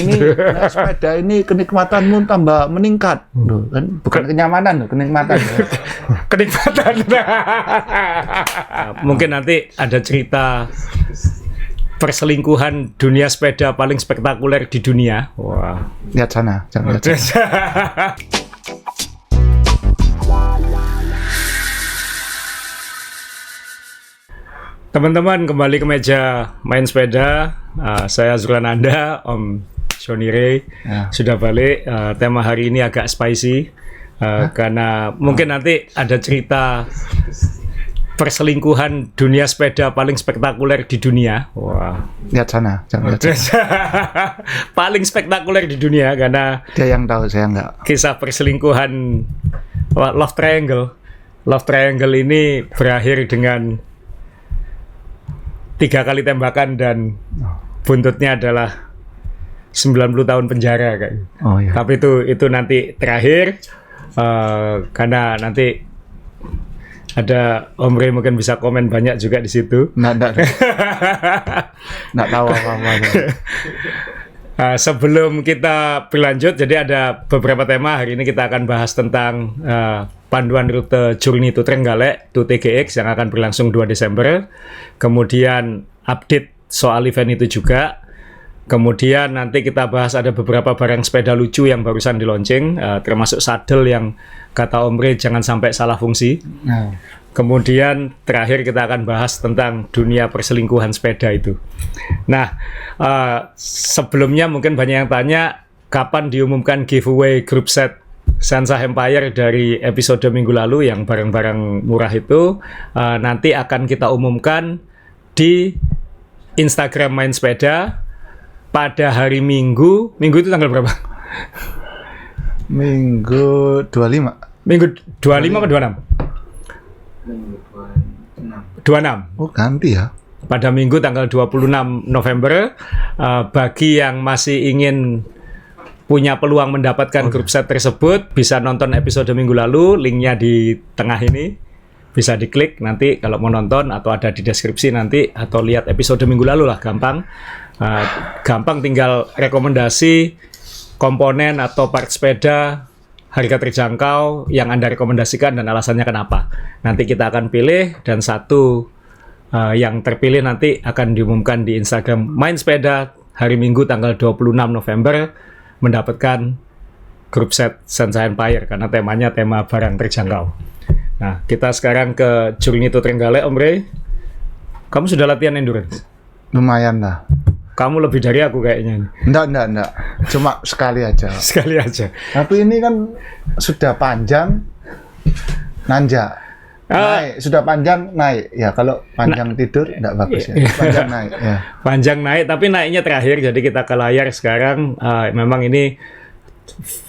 Ini naik sepeda ini kenikmatanmu tambah meningkat. Loh, kan bukan kenyamanan loh, kenikmatan. Kenikmatan. Mungkin nanti ada cerita perselingkuhan dunia sepeda paling spektakuler di dunia. Wah. Lihat sana, jangan lihat sana. Teman-teman, kembali ke meja main sepeda. Saya Zulananda, Om Shonire sudah balik. Tema hari ini agak spicy karena mungkin nanti ada cerita perselingkuhan dunia sepeda paling spektakuler di dunia. Wah. Lihat sana, jangan lihat sana. Paling spektakuler di dunia karena Dia yang tahu, saya enggak. kisah perselingkuhan love triangle. Love triangle ini berakhir dengan 3 kali tembakan dan buntutnya adalah 90 tahun penjara kayak. Oh iya. Tapi itu nanti terakhir karena nanti ada Om Rey mungkin bisa komen banyak juga di situ. Enggak tahu apa-apa. Sebelum kita berlanjut, jadi ada beberapa tema. Hari ini kita akan bahas tentang panduan rute Journey to Trenggalek to TGX yang akan berlangsung 2 Desember. Kemudian update soal event itu juga. Kemudian nanti kita bahas ada beberapa barang sepeda lucu yang barusan di launching, termasuk saddle yang kata Om Rey jangan sampai salah fungsi. Kemudian terakhir kita akan bahas tentang dunia perselingkuhan sepeda itu. Nah, sebelumnya mungkin banyak yang tanya kapan diumumkan giveaway grup set Sansa Empire dari episode minggu lalu yang barang-barang murah itu. Nanti akan kita umumkan di Instagram Main Sepeda pada hari Minggu. Minggu itu tanggal berapa? Minggu 25. Minggu 25 apa 26? 26. Oh, ganti ya. Pada Minggu tanggal 26 November, bagi yang masih ingin punya peluang mendapatkan grup set tersebut, bisa nonton episode minggu lalu, linknya di tengah ini, bisa diklik nanti kalau mau nonton, atau ada di deskripsi nanti, atau lihat episode minggu lalu lah, gampang. Gampang, tinggal rekomendasi komponen atau part sepeda harga terjangkau yang Anda rekomendasikan dan alasannya kenapa. Nanti kita akan pilih dan satu yang terpilih nanti akan diumumkan di Instagram Main Sepeda hari Minggu tanggal 26 November mendapatkan grup set Sansa Empire karena temanya tema barang terjangkau. Nah, kita sekarang ke Journey to Trenggalek, Om Rey. Kamu sudah latihan endurance? Lumayan lah. Kamu lebih dari aku kayaknya. Enggak. Cuma sekali aja. Sekali aja. Tapi ini kan sudah panjang, nanjak. Naik, sudah panjang, naik. Ya, kalau panjang tidur, enggak bagus ya. Panjang naik, ya. Panjang naik, tapi naiknya terakhir. Jadi kita ke layar sekarang. Memang ini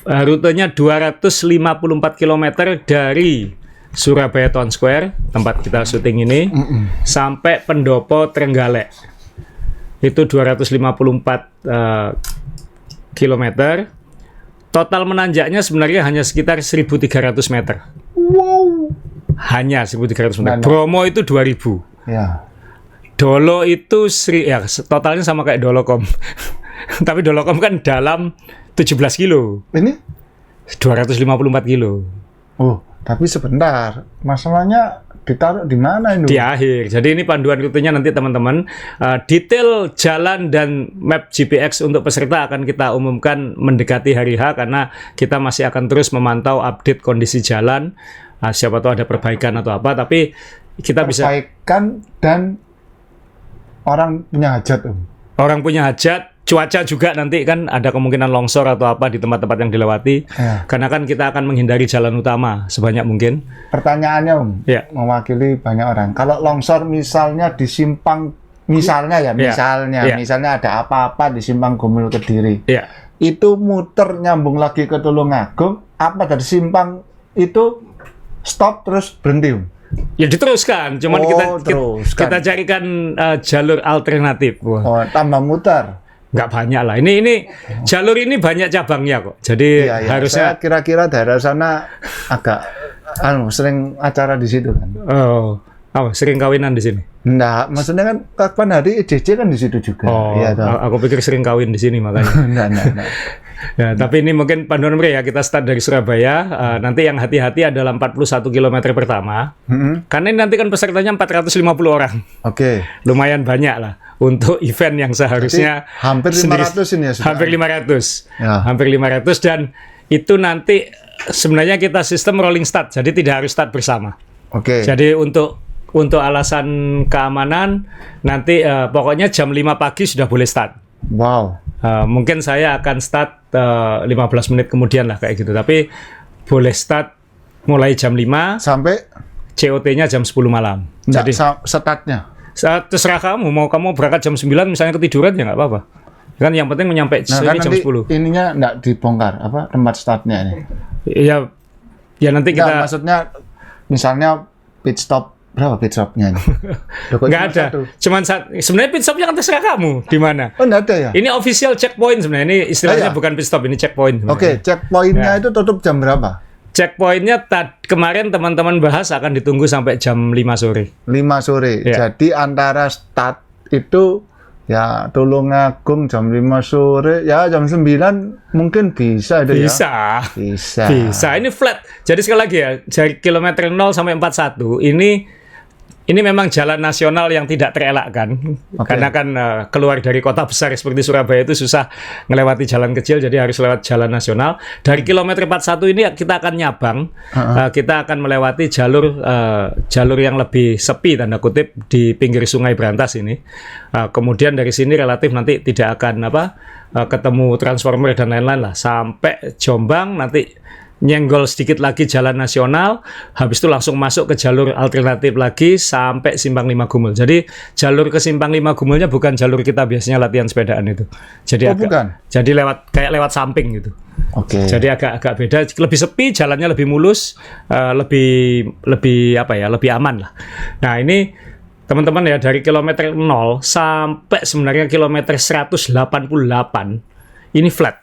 rutenya 254 km dari Surabaya Town Square, tempat kita syuting ini, sampai Pendopo Trenggalek. Itu 254 km. Total menanjaknya sebenarnya hanya sekitar 1.300 meter. Wow. Hanya 1.300 meter. Bromo itu 2.000. Ya. Dolo itu ya totalnya sama kayak Dolokom. Tapi Dolokom kan dalam 17 kilo. Ini 254 kilo. Oh, tapi sebentar. Masalahnya ditaruh di mana ini? Di akhir. Jadi ini panduan rutenya nanti teman-teman. Detail jalan dan map GPX untuk peserta akan kita umumkan mendekati hari H karena kita masih akan terus memantau update kondisi jalan. Siapa tahu ada perbaikan atau apa, tapi kita bisa perbaikan dan orang punya hajat, Om. Orang punya hajat, cuaca juga nanti kan ada kemungkinan longsor atau apa di tempat-tempat yang dilewati. Ya. Karena kan kita akan menghindari jalan utama sebanyak mungkin. Pertanyaannya, Om, ya, mewakili banyak orang. Kalau longsor misalnya di simpang, misalnya misalnya ada apa-apa di simpang Gumul Kediri, itu muter nyambung lagi ke Tulungagung, apa dari simpang itu stop terus berhenti, Om? Ya diteruskan, cuman kita carikan jalur alternatif. Oh, tambah muter. Nggak banyak lah. Ini jalur ini banyak cabangnya kok. Jadi harusnya saya kira-kira daerah sana agak sering acara di situ kan. Oh, Sering kawinan di sini? Enggak, maksudnya kan kapan hari EJJ kan di situ juga. Iya, aku pikir sering kawin di sini makanya. Enggak. Ya, tapi ini mungkin panduan ya, kita start dari Surabaya. Nanti yang hati-hati adalah 41 km pertama. Karena ini nanti kan pesertanya 450 orang. Oke. Lumayan banyak lah untuk event yang seharusnya jadi, hampir 500 ini ya sudah. Hampir 500. Ya. Hampir 500 dan itu nanti sebenarnya kita sistem rolling start. Jadi tidak harus start bersama. Oke. Jadi untuk alasan keamanan nanti pokoknya jam 5 pagi sudah boleh start. Wow. Mungkin saya akan start 15 menit kemudian lah kayak gitu. Tapi boleh start mulai jam 5 sampai COT-nya jam 10 malam. Jadi startnya terserah kamu, mau kamu berangkat jam 9 misalnya ketiduran ya nggak apa-apa. Kan yang penting menyampe kan jam 10. Ininya nggak dibongkar apa tempat startnya ini. Ya nanti kita maksudnya misalnya pit stop berapa pit stopnya ini? Nggak ada. Cuman sebenarnya pit stopnya kan terserah kamu di mana. Oh, nggak ada ya? Ini official checkpoint sebenarnya. Ini istilahnya bukan pit stop, ini checkpoint. Oke, checkpointnya itu tutup jam berapa? Checkpointnya kemarin teman-teman bahas akan ditunggu sampai jam 5 sore. 5 sore. Ya. Jadi antara start itu ya Tulungagung jam 5 sore, ya jam 9 mungkin bisa itu ya. Bisa. Ini flat. Jadi sekali lagi ya, dari kilometer 0 sampai 41 ini memang jalan nasional yang tidak terelakkan. Karena kan keluar dari kota besar seperti Surabaya itu susah ngelewati jalan kecil, jadi harus lewat jalan nasional. Dari kilometer 41 ini kita akan nyabang, kita akan melewati jalur yang lebih sepi tanda kutip di pinggir Sungai Brantas ini. Kemudian dari sini relatif nanti tidak akan ketemu transformer dan lain-lain lah sampai Jombang, nanti nyenggol sedikit lagi jalan nasional, habis itu langsung masuk ke jalur alternatif lagi sampai Simpang 5 Gumul. Jadi jalur ke Simpang 5 Gumulnya bukan jalur kita biasanya latihan sepedaan itu. Jadi bukan. Jadi kayak lewat samping gitu. Oke. Jadi agak beda, lebih sepi, jalannya lebih mulus, lebih aman lah. Nah, ini teman-teman ya, dari kilometer 0 sampai sebenarnya kilometer 188 ini flat.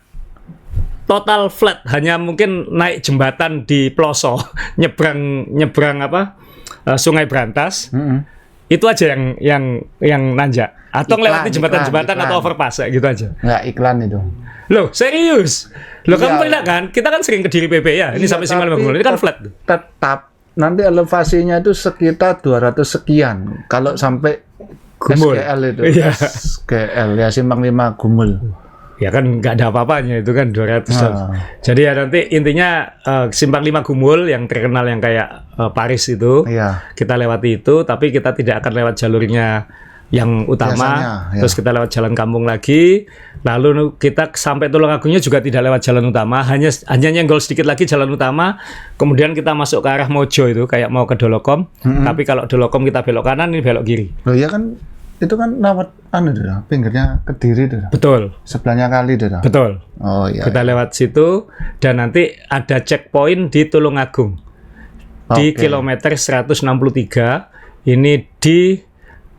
Total flat, hanya mungkin naik jembatan di pelosok nyebrang Sungai Brantas. Itu aja yang nanjak. Atau ngelewati jembatan-jembatan atau overpass gitu aja. Nggak iklan itu. Loh, serius? Loh, kamu pernah kan? Kita kan sering ke Diri PP ya. Ini sampai Simpang 5 Gumul. Ini kan flat. Tetap nanti elevasinya itu sekitar 200 sekian. Kalau sampai Gumul. SGL itu. SGL ya, Simpang 5 Gumul. Ya kan nggak ada apa-apanya, itu kan 200. Jadi ya nanti intinya Simpang 5 Gumul yang terkenal yang kayak Paris itu, kita lewati itu, tapi kita tidak akan lewat jalurnya yang utama. Biasanya, terus kita lewat jalan kampung lagi, lalu kita sampai Tulungagungnya juga tidak lewat jalan utama, hanya nyenggol sedikit lagi jalan utama, kemudian kita masuk ke arah Mojo itu kayak mau ke Dolokom, tapi kalau Dolokom kita belok kanan, ini belok kiri. Loh ya kan, itu kan lewat pinggirnya Kediri itu. Betul. Sebelahnya kali itu. Betul. Oh iya. Kita lewat situ dan nanti ada checkpoint di Tulungagung. Di kilometer 163, ini di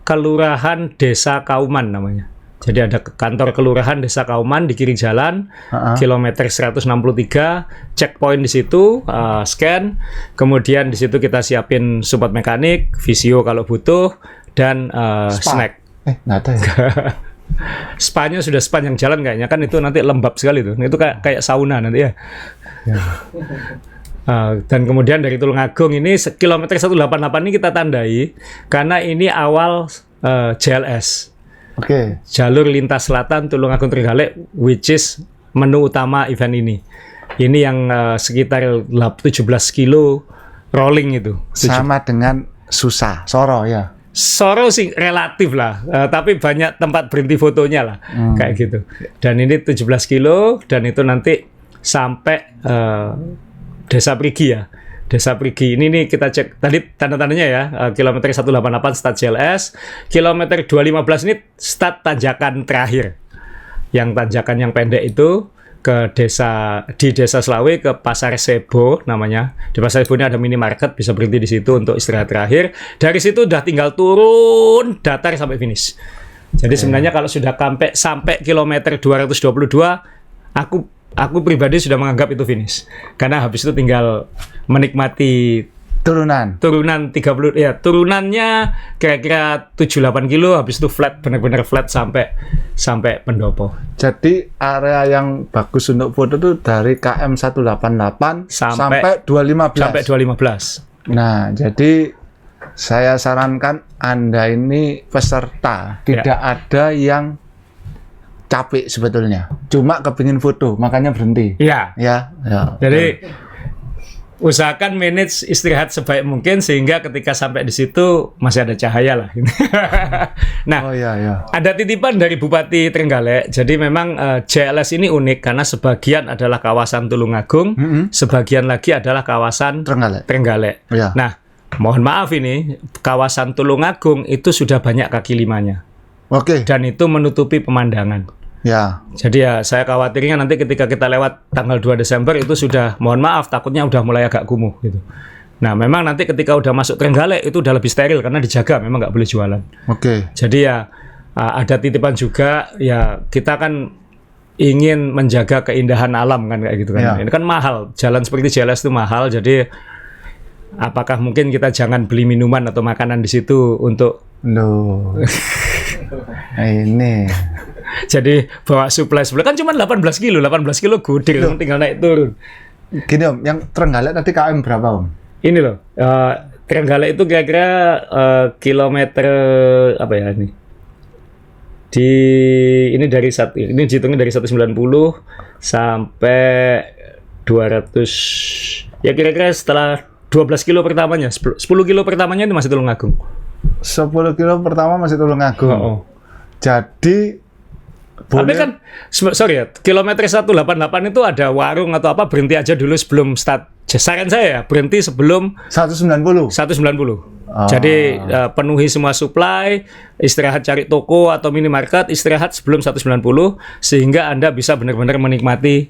Kelurahan Desa Kauman namanya. Jadi ada kantor Kelurahan Desa Kauman di kiri jalan, kilometer 163, checkpoint di situ, scan, kemudian di situ kita siapin support mekanik, visio kalau butuh, dan snack. Nggak ada ya? Spanya sudah spa yang jalan kayaknya, kan itu nanti lembab sekali tuh. Itu kayak sauna nanti ya. Dan kemudian dari Tulungagung ini kilometer 188 ini kita tandai karena ini awal JLS. Jalur lintas selatan Tulungagung Trenggalek, which is menu utama event ini. Ini yang sekitar 17 kilo rolling itu. Sama dengan Soro ya. Soro sih relatif lah, tapi banyak tempat berhenti fotonya lah, kayak gitu. Dan ini 17 kilo, dan itu nanti sampai Desa Prigi ya. Desa Prigi ini nih kita cek tadi tanda-tandanya ya, kilometer 188 start JLS, kilometer 215 ini start tanjakan terakhir. Yang tanjakan yang pendek itu ke di Desa Selawe ke Pasar Sebo namanya. Di Pasar Sebo ini ada minimarket, bisa berhenti di situ untuk istirahat terakhir. Dari situ udah tinggal turun datar sampai finish. Jadi sebenarnya kalau sudah sampai kilometer 222, aku pribadi sudah menganggap itu finish. Karena habis itu tinggal menikmati Turunan 30 ya, turunannya kira-kira 7-8 kilo, habis itu flat, benar-benar flat sampai pendopo. Jadi area yang bagus untuk foto itu dari KM 188 sampai 215. Sampai 215. Nah, jadi saya sarankan Anda ini peserta, tidak ada yang capek sebetulnya. Cuma kepingin foto, makanya berhenti. Iya. Ya. Jadi usahakan manage istirahat sebaik mungkin sehingga ketika sampai di situ masih ada cahaya lah. Nah, ada titipan dari Bupati Trenggalek. Jadi memang JLS ini unik karena sebagian adalah kawasan Tulungagung, sebagian lagi adalah kawasan Trenggalek. Ya. Nah, mohon maaf ini kawasan Tulungagung itu sudah banyak kaki limanya. Oke. Dan itu menutupi pemandangan. Ya. Jadi ya saya khawatirnya nanti ketika kita lewat tanggal 2 Desember itu sudah, mohon maaf, takutnya udah mulai agak kumuh gitu. Nah memang nanti ketika udah masuk Trenggalek itu udah lebih steril karena dijaga, memang nggak boleh jualan. Oke. Jadi ya ada titipan juga, ya kita kan ingin menjaga keindahan alam kan kayak gitu kan. Ini kan mahal, jalan seperti JLS itu mahal, jadi apakah mungkin kita jangan beli minuman atau makanan di situ untuk ini. Jadi bawa suplai kan cuma 18 kilo gudil, tinggal naik turun. Gini Om, yang Trenggalek tadi KM berapa Om? Ini loh, Trenggalek itu kira-kira kilometer apa ya ini? Ini dihitungnya dari 190 sampai 200. Ya kira-kira setelah 12 kilo pertamanya, 10 kilo pertamanya itu masih Tulungagung. 10 kilo pertama masih Tulungagung. Jadi tapi kan, sorry ya, kilometer 188 itu ada warung atau apa, berhenti aja dulu sebelum start. Saran saya ya, berhenti sebelum 190. Jadi penuhi semua supply, istirahat cari toko atau minimarket, istirahat sebelum 190 sehingga Anda bisa benar-benar menikmati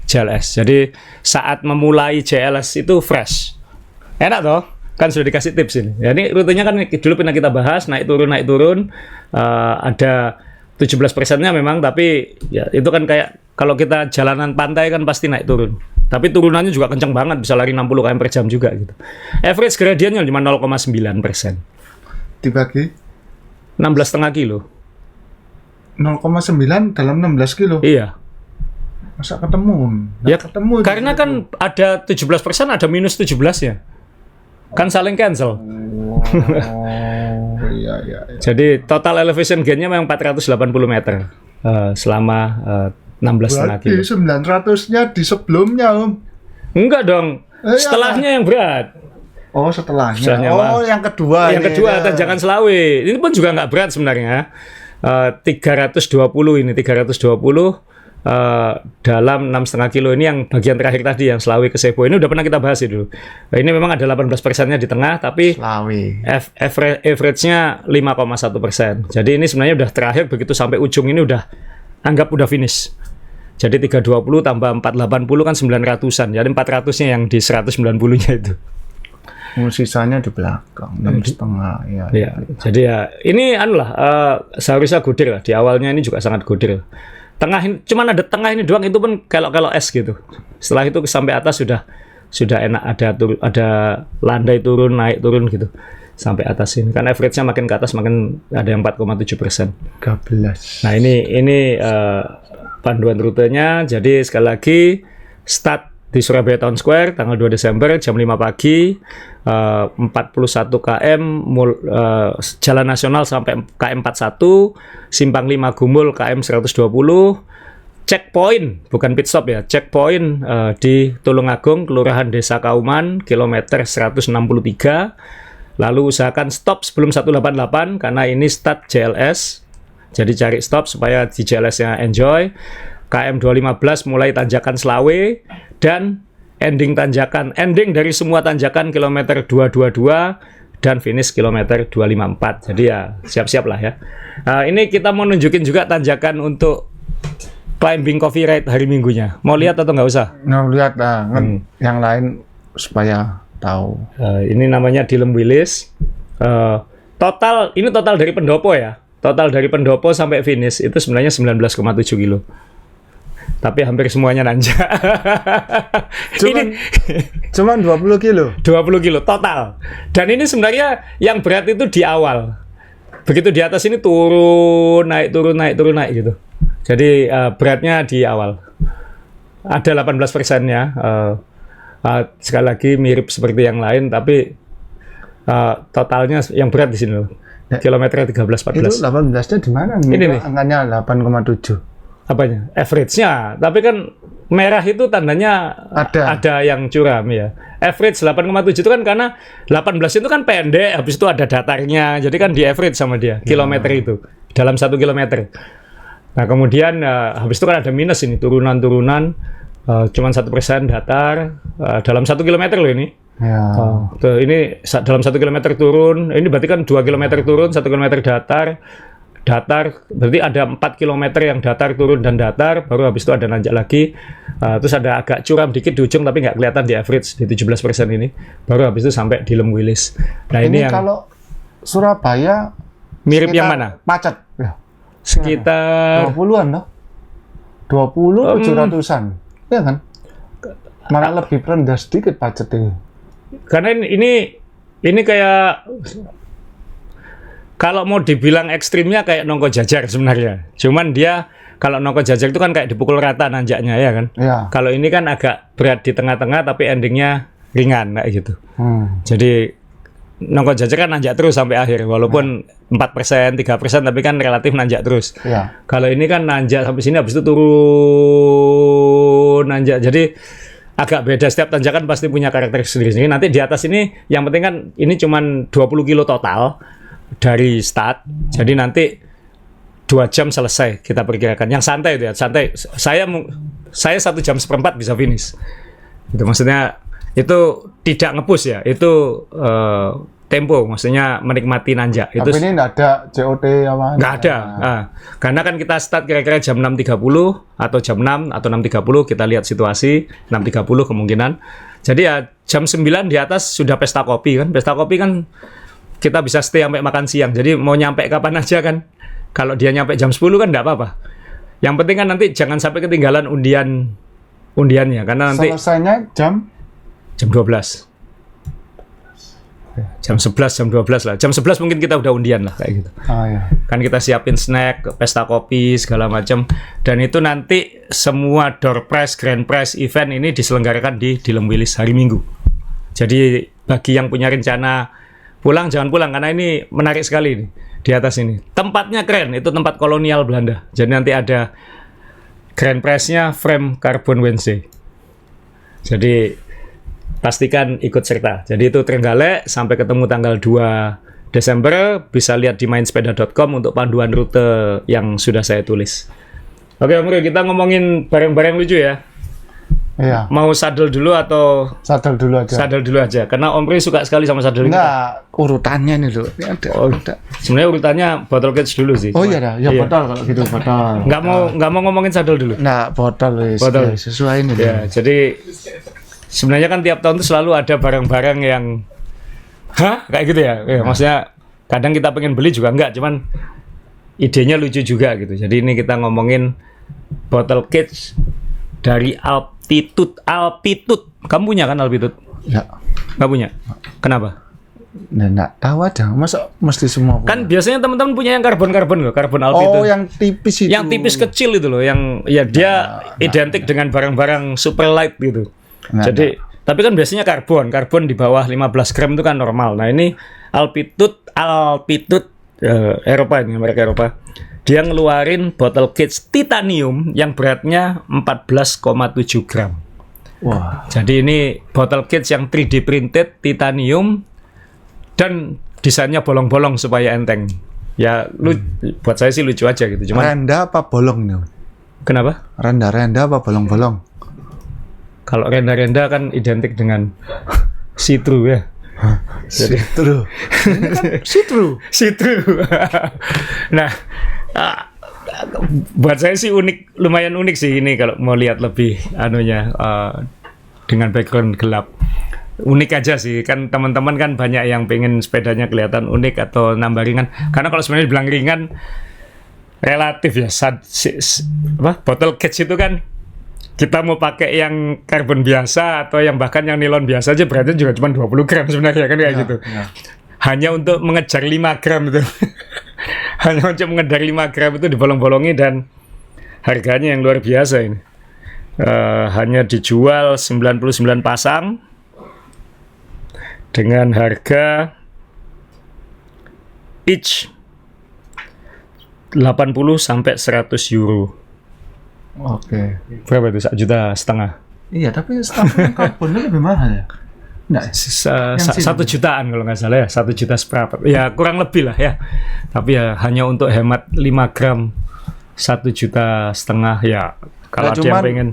JLS. Jadi saat memulai JLS itu fresh. Enak toh? Kan sudah dikasih tips ini. Ya, ini rutenya kan dulu pernah kita bahas, naik turun. Ada 17%-nya memang, tapi ya itu kan kayak kalau kita jalanan pantai kan pasti naik turun. Tapi turunannya juga kencang banget, bisa lari 60 km per jam juga gitu. Average gradientnya cuma 0,9%. Dibagi 16,5 kilo. 0,9 dalam 16 kilo? Iya. Masa ketemu? Ya, ketemu. Karena kan ada 17%, ada minus 17-nya. Kan saling cancel. Iya. Jadi total elevation gain-nya memang 480 meter selama 16,5 kilo. Berarti 900-nya di sebelumnya Om? Enggak dong, setelahnya yang berat. Oh setelahnya. Yang kedua. Yang kedua tanjakan Selawe. Ini pun juga nggak berat sebenarnya. 320 dalam 6,5 kilo ini yang bagian terakhir tadi yang Selawe ke Sebo ini udah pernah kita bahas dulu. Ini memang ada 18%-nya di tengah, tapi average-nya 5,1%. Jadi ini sebenarnya udah terakhir, begitu sampai ujung ini udah anggap udah finish. Jadi 320 tambah 480 kan 900-an. Jadi 400-nya yang di 190-nya itu. Sisanya di belakang 6,5 ya. Jadi ya ini seharusnya godir lah. Di awalnya ini juga sangat godir. Tengah ini, cuman ada tengah ini doang, itu pun kalau es gitu. Setelah itu sampai atas sudah enak, ada landai turun naik turun gitu sampai atas ini. Kan average-nya makin ke atas makin ada yang 4,7%. 13. Nah ini panduan rutenya. Jadi sekali lagi start di Surabaya Town Square tanggal 2 Desember jam 5 pagi, 41 km jalan nasional sampai KM 41, simpang 5 Gumul KM 120, checkpoint bukan pit stop ya, checkpoint di Tulungagung Kelurahan Desa Kauman kilometer 163. Lalu usahakan stop sebelum 188 karena ini start JLS. Jadi cari stop supaya di JLS-nya enjoy. KM 215 mulai tanjakan Selawe dan ending dari semua tanjakan kilometer 222 dan finish kilometer 254. Jadi ya siap-siap lah ya. Ini kita mau nunjukin juga tanjakan untuk climbing coffee ride hari Minggunya. Mau lihat atau nggak usah? Mau lihat lah, yang lain supaya tahu. Ini namanya Dilem Wilis. Total dari pendopo ya. Total dari pendopo sampai finish itu sebenarnya 19,7 kilo. tapi hampir semuanya nanjak. Cuman 20 kilo? 20 kilo total. Dan ini sebenarnya yang berat itu di awal. Begitu di atas ini turun, naik gitu. Jadi beratnya di awal. Ada 18%-nya. Sekali lagi mirip seperti yang lain, tapi totalnya yang berat di sini loh. Kilometer 13-14. Itu 18-nya di mana? Ini nih. Angkanya 8,7. Apanya? Average-nya. Tapi kan merah itu tandanya ada yang curam ya. Average 8,7 itu kan karena 18 itu kan pendek, habis itu ada datarnya. Jadi kan di average sama dia, kilometer itu. Dalam 1 kilometer. Nah kemudian habis itu kan ada minus ini, turunan-turunan. Cuman 1% datar. Dalam 1 kilometer loh ini. Ya. Ini dalam 1 kilometer turun. Ini berarti kan 2 kilometer turun, 1 kilometer datar. Datar, berarti ada 4 km yang datar, turun, dan datar, baru habis itu ada nanjak lagi, terus ada agak curam dikit di ujung, tapi nggak kelihatan di average, di 17% ini, baru habis itu sampai di Lem-Wilis. Nah ini yang kalau Surabaya mirip yang mana? Macet ya. Sekitar 20-an loh, 20, 700-an, ya kan? Malah lebih rendah sedikit pacet ini. Karena ini kayak, kalau mau dibilang ekstrimnya kayak nongko jajar sebenarnya. Cuman dia kalau nongko jajar itu kan kayak dipukul rata nanjaknya ya kan. Ya. Kalau ini kan agak berat di tengah-tengah tapi endingnya ringan kayak gitu. Jadi nongko jajar kan nanjak terus sampai akhir walaupun 4%, 3% tapi kan relatif nanjak terus. Ya. Kalau ini kan nanjak sampai sini habis itu turun nanjak. Jadi agak beda, setiap tanjakan pasti punya karakter sendiri. Nanti di atas ini yang penting kan ini cuman 20 kilo total dari start, jadi nanti 2 jam selesai kita perkirakan. Yang santai itu ya, santai. Saya 1 jam seperempat bisa finish. Itu maksudnya itu tidak ngepush ya, itu tempo, maksudnya menikmati nanjak. Tapi itu ini nggak ada COT apa? Nggak ada. Karena kan kita start kira-kira jam 6.30 atau jam 6 atau 6.30, kita lihat situasi, 6.30 kemungkinan. Jadi ya jam 9 di atas sudah pesta kopi kan. Pesta kopi kan kita bisa stay sampai makan siang. Jadi mau nyampe kapan aja kan. Kalau dia nyampe jam 10 kan nggak apa-apa. Yang penting kan nanti jangan sampai ketinggalan undiannya. Karena nanti selesainya jam 12. Jam 11, jam 12 lah. Jam 11 mungkin kita udah undian lah kayak gitu. Iya. Kan kita siapin snack, pesta kopi, segala macam. Dan itu nanti semua door prize, grand prize event ini diselenggarakan di Lem-Wilis hari Minggu. Jadi bagi yang punya rencana pulang, jangan pulang karena ini menarik sekali nih, di atas ini. Tempatnya keren, itu tempat kolonial Belanda. Jadi nanti ada grand prize-nya frame Carbon Wednesday. Jadi pastikan ikut serta. Jadi itu Trenggalek sampai ketemu tanggal 2 Desember. Bisa lihat di mainsepeda.com untuk panduan rute yang sudah saya tulis. Oke Om Ryo, kita ngomongin barang-barang lucu ya. Iya. Mau sadel dulu atau sadel dulu aja? Sadel dulu aja, karena Om Ryo suka sekali sama sadel ini. Enggak, urutannya nih loh. Ini ada. Sebenarnya urutannya botol cage dulu sih. Oh iya, ya botol kalau gitu botol. Nggak mau ngomongin sadel dulu. Nah, botol Botol. ya, sesuai ini. Ya, jadi sebenarnya kan tiap tahun tuh selalu ada barang-barang yang kayak gitu ya. Maksudnya kadang kita pengen beli juga enggak, cuman idenya lucu juga gitu. Jadi ini kita ngomongin bottle cage dari Altitude. Kamu punya kan Altitude? Ya. Nggak punya? Kenapa? Nah, nggak tahu aja. Masa mesti semua punya? Kan biasanya teman-teman punya yang karbon loh, karbon Altitude. Oh, yang tipis itu. Yang tipis kecil itu loh, yang ya dia identik dengan barang-barang super light gitu. Jadi, tapi kan biasanya karbon di bawah 15 gram itu kan normal. Nah ini Altitude Eropa ini, mereka Eropa. Dia ngeluarin bottle cage titanium yang beratnya 14,7 gram. Wah. Jadi ini bottle cage yang 3D printed titanium dan desainnya bolong-bolong supaya enteng. Ya, buat saya sih lucu aja gitu. Cuman renda apa bolong nih? Kenapa? Renda apa bolong-bolong? Kalau renda-renda kan identik dengan see-through ya. See-through. See-through. Nah, buat saya sih lumayan unik sih ini kalau mau lihat lebih dengan background gelap. Unik aja sih, kan teman-teman kan banyak yang pengen sepedanya kelihatan unik atau nambah ringan. Karena kalau sebenarnya bilang ringan relatif ya. Bottle cage itu kan kita mau pakai yang karbon biasa atau yang bahkan yang nilon biasa aja beratnya juga cuma 20 gram sebenarnya kan kayak gitu. Hanya untuk mengejar 5 gram itu. Hanya untuk mengejar 5 gram itu dibolong-bolongi dan harganya yang luar biasa ini. Hanya dijual 99 pasang dengan harga each 80 sampai 100 euro. Oke. Berapa itu? 1,5 juta? Iya, tapi setengah karbonnya lebih mahal ya? Enggak. 1 jutaan kalau nggak salah ya. 1 juta seperempat. Ya kurang lebih lah ya. Tapi ya hanya untuk hemat 5 gram 1,5 juta ya. Kalau ada yang pengen.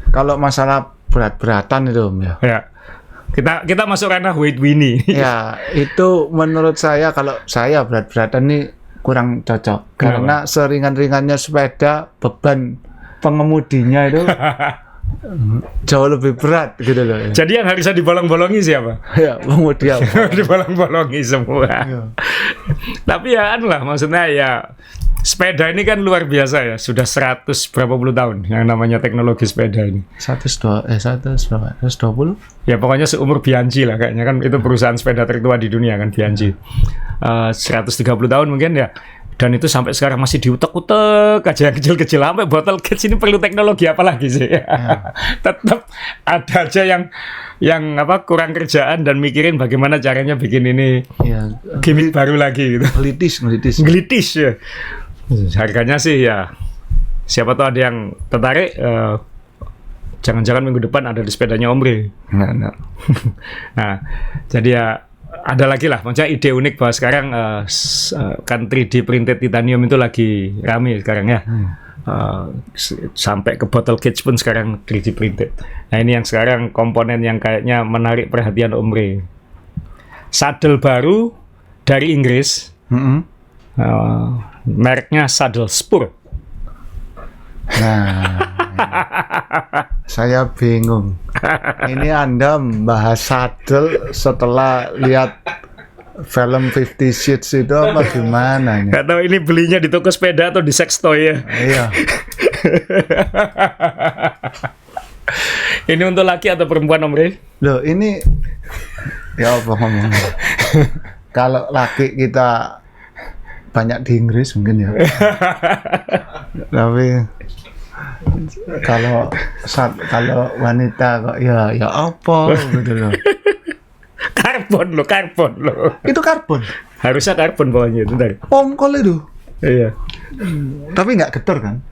Kalau masalah berat-beratan itu Om ya. Ya. Kita masuk ranah weight Winnie. Ya, itu menurut saya kalau saya berat-beratan ini kurang cocok. Kenapa? Karena seringan-ringannya sepeda, beban pengemudinya itu jauh lebih berat gitu loh. Jadi yang harusnya dibolong-bolongi siapa? Ya, pengemudi apa? Dibolong-bolongi semua. Ya. Tapi ya maksudnya ya sepeda ini kan luar biasa ya. Sudah 100 berapa puluh tahun yang namanya teknologi sepeda ini. 120? Ya pokoknya seumur Bianchi lah kayaknya kan, itu perusahaan sepeda tertua di dunia kan, Bianchi. 130 tahun mungkin ya. Dan itu sampai sekarang masih diutek-utek aja yang kecil-kecil. Sampai botol kecil ini perlu teknologi apa lagi sih? Tetap ada aja yang kurang kerjaan dan mikirin bagaimana caranya bikin ini gimmick baru lagi gitu. Gelitis ya. Harganya sih ya siapa tahu ada yang tertarik, jangan-jangan minggu depan ada di sepedanya Omri. Nah, jadi ya ada lagi lah, maksudnya ide unik bahwa sekarang kan 3D printed titanium itu lagi rame sekarang ya. Sampai ke bottle cage pun sekarang 3D printed. Nah ini yang sekarang komponen yang kayaknya menarik perhatian Omri. Saddle baru dari Inggris, mereknya Saddle Spur. Nah, saya bingung. Ini Anda bahas saddle setelah lihat film 50 Shades itu apa gimana ini? Gak tahu ini belinya di toko sepeda atau di sex toy ya. Iya. Ini untuk laki atau perempuan Om Rey? Loh ini ya apa ngomongnya? Kalau laki kita banyak di Inggris mungkin ya. Tapi kalau wanita kok ya apa gitu loh. Karbon loh. Itu karbon. Harusnya karbon bawahnya itu tadi. Pongkol itu. Iya. Tapi nggak getar kan?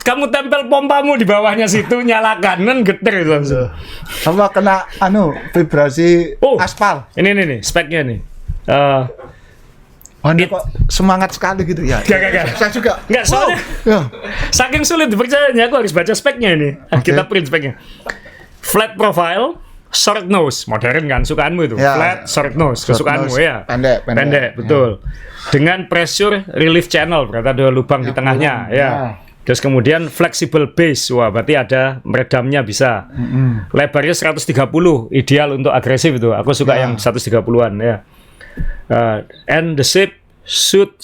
Kamu tempel pompamu di bawahnya situ, nyalakan kan getar itu langsung. Sama kena vibrasi aspal. Ini nih speknya nih. Anda kok semangat sekali gitu ya? Gak. Saya juga. Enggak, soalnya saking sulit dipercayanya aku harus baca speknya ini. Kita print speknya. Flat profile, short nose, modern kan sukaanmu itu. Flat, short nose, kesukaanmu ya. Pendek, betul. Dengan pressure relief channel, berarti ada lubang di tengahnya ya. Terus kemudian flexible base, wah berarti ada meredamnya bisa. Lebarnya 130, ideal untuk agresif itu. Aku suka yang 130-an ya. And the shape suit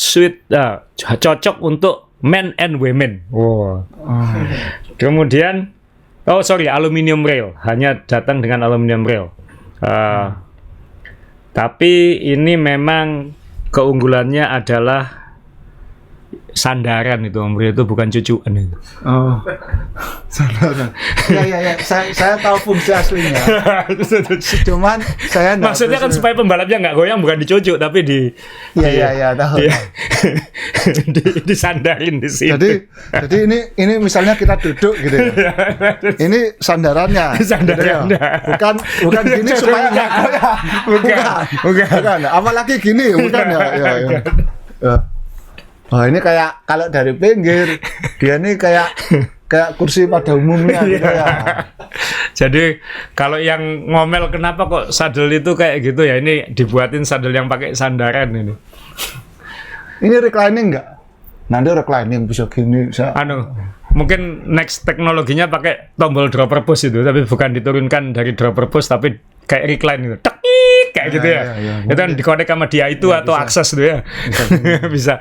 cocok untuk men and women. Wow. Kemudian aluminium rail, hanya datang dengan aluminium rail. Tapi ini memang keunggulannya adalah sandaran itu Om Rey, itu bukan cucuan itu. Oh, sandaran. Ya. Saya tahu fungsi aslinya. Cuman saya maksudnya kan supaya pembalapnya nggak goyang, bukan dicucuk tapi tahu. Disandarin di sini. Jadi ini misalnya kita duduk gitu ya. Ini sandarannya. Sandarannya. Gitu ya. Bukan gini supaya nggak goyang. Bukan. Apalagi gini, bukan ya. Oh ini kayak kalau dari pinggir dia ini kayak kursi pada umumnya gitu ya. Jadi kalau yang ngomel kenapa kok saddle itu kayak gitu ya, ini dibuatin saddle yang pakai sandaran ini. Ini reclining nggak? Nanti reclining bisa gini bisa. Mungkin next teknologinya pakai tombol dropper push itu, tapi bukan diturunkan dari dropper push tapi kayak recline itu. Kayak gitu ya. Itu kan dikonek sama dia itu atau bisa. Akses itu ya. Bisa.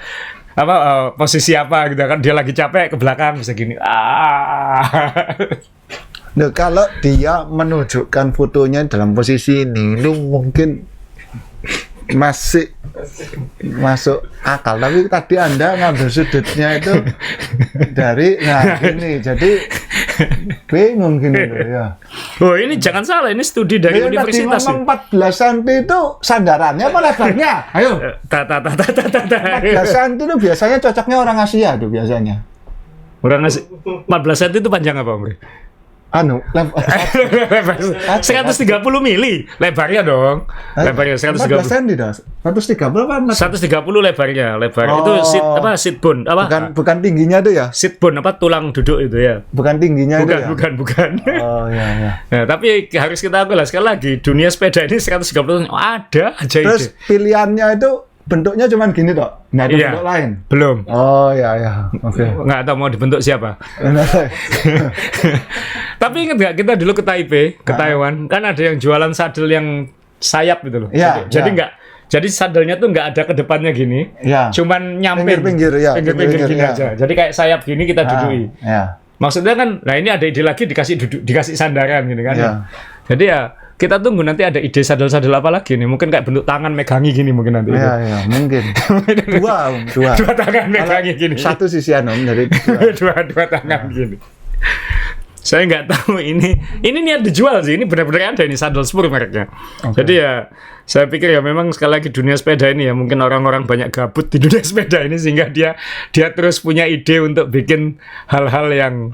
apa posisi apa gitu kan, dia lagi capek ke belakang bisa gini. Nah, kalau dia menunjukkan fotonya dalam posisi ini, itu mungkin masih masuk akal. Tapi tadi Anda ngambil sudutnya itu dari, nah ini, jadi bingung gini loh ya. Oh ini jangan salah, ini studi dari universitas. Tadi ngomong 14 cm itu sandarannya apa lebarnya? Ayo. 14 cm itu biasanya cocoknya orang Asia tuh biasanya. Orang Asia. 14 cm itu panjang apa, Om? Lebar 130 mili lebarnya dong. Lebarnya 130 cm dah. 130 apa? 130 lebarnya. Itu seat bone apa? Bukan tingginya itu ya? Seat bone apa, tulang duduk itu ya. Bukan tingginya itu ya? Bukan. Oh iya. Nah, tapi harus kita akui lah, sekali lagi dunia sepeda ini 130 ada aja. Terus pilihannya itu bentuknya cuma gini toh, nggak ada bentuk lain? Belum. Oh ya, oke. Nggak tahu mau dibentuk siapa. Tapi ingat nggak, kita dulu ke Taipei, ke Taiwan, kan ada yang jualan sadel yang sayap gitu loh. Iya. Jadi sadelnya tuh nggak ada ke depannya gini, cuman nyamping pinggir gini aja. Jadi kayak sayap gini kita dudui. Maksudnya kan, nah ini ada ide lagi dikasih sandaran gini kan. Jadi ya kita tunggu nanti ada ide sadel-sadel apa lagi nih. Mungkin kayak bentuk tangan megangi gini mungkin nanti. Iya, mungkin. Dua tangan megangi gini. Satu sisian Om, dari dua tangan gini. Saya nggak tahu ini niat dijual sih. Ini benar-benar ada ini sadel spur mereknya. Jadi ya saya pikir ya memang sekali lagi dunia sepeda ini ya mungkin orang-orang banyak gabut di dunia sepeda ini sehingga dia terus punya ide untuk bikin hal-hal yang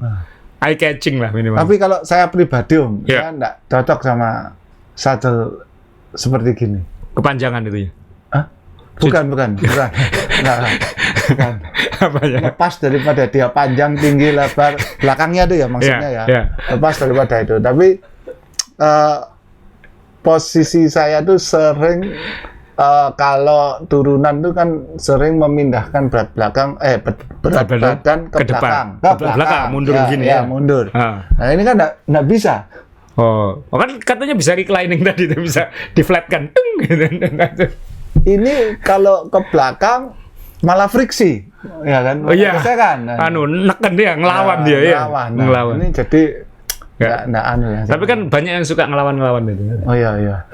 eye catching lah minimal. Tapi kalau saya pribadi Om, saya nggak cocok sama sadel seperti gini. Kepanjangan itu ya? Bukan. Nggak. Apa ya? Lepas daripada dia panjang, tinggi, lebar, belakangnya tuh ya maksudnya Lepas daripada itu. Tapi posisi saya tuh sering kalau turunan tuh kan sering memindahkan berat badan ke belakang, mundur gini ya. Mundur. Nah ini kan nggak bisa. Oh kan katanya bisa reclining tadi, tuh bisa di-flatkan. Ini kalau ke belakang malah friksi, ya kan? Oh iya. Kan? Neken dia, ngelawan dia ya. Ngelawan. Ini jadi nggak ya. Tapi kan banyak yang suka ngelawan itu. Oh iya.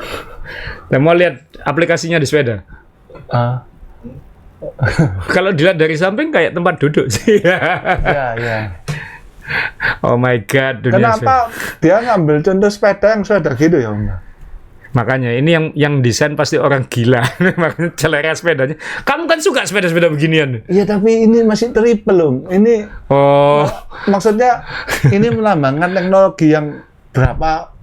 Nah, mau lihat aplikasinya di sepeda. Kalau dilihat dari samping kayak tempat duduk sih. Iya. Oh my God. Kenapa dia ngambil contoh sepeda yang sudah gitu ya Om? Makanya ini yang desain pasti orang gila. Makanya selera sepedanya. Kamu kan suka sepeda-sepeda beginian. Iya tapi ini masih triple Om. Ini maksudnya ini melambangkan teknologi yang berapa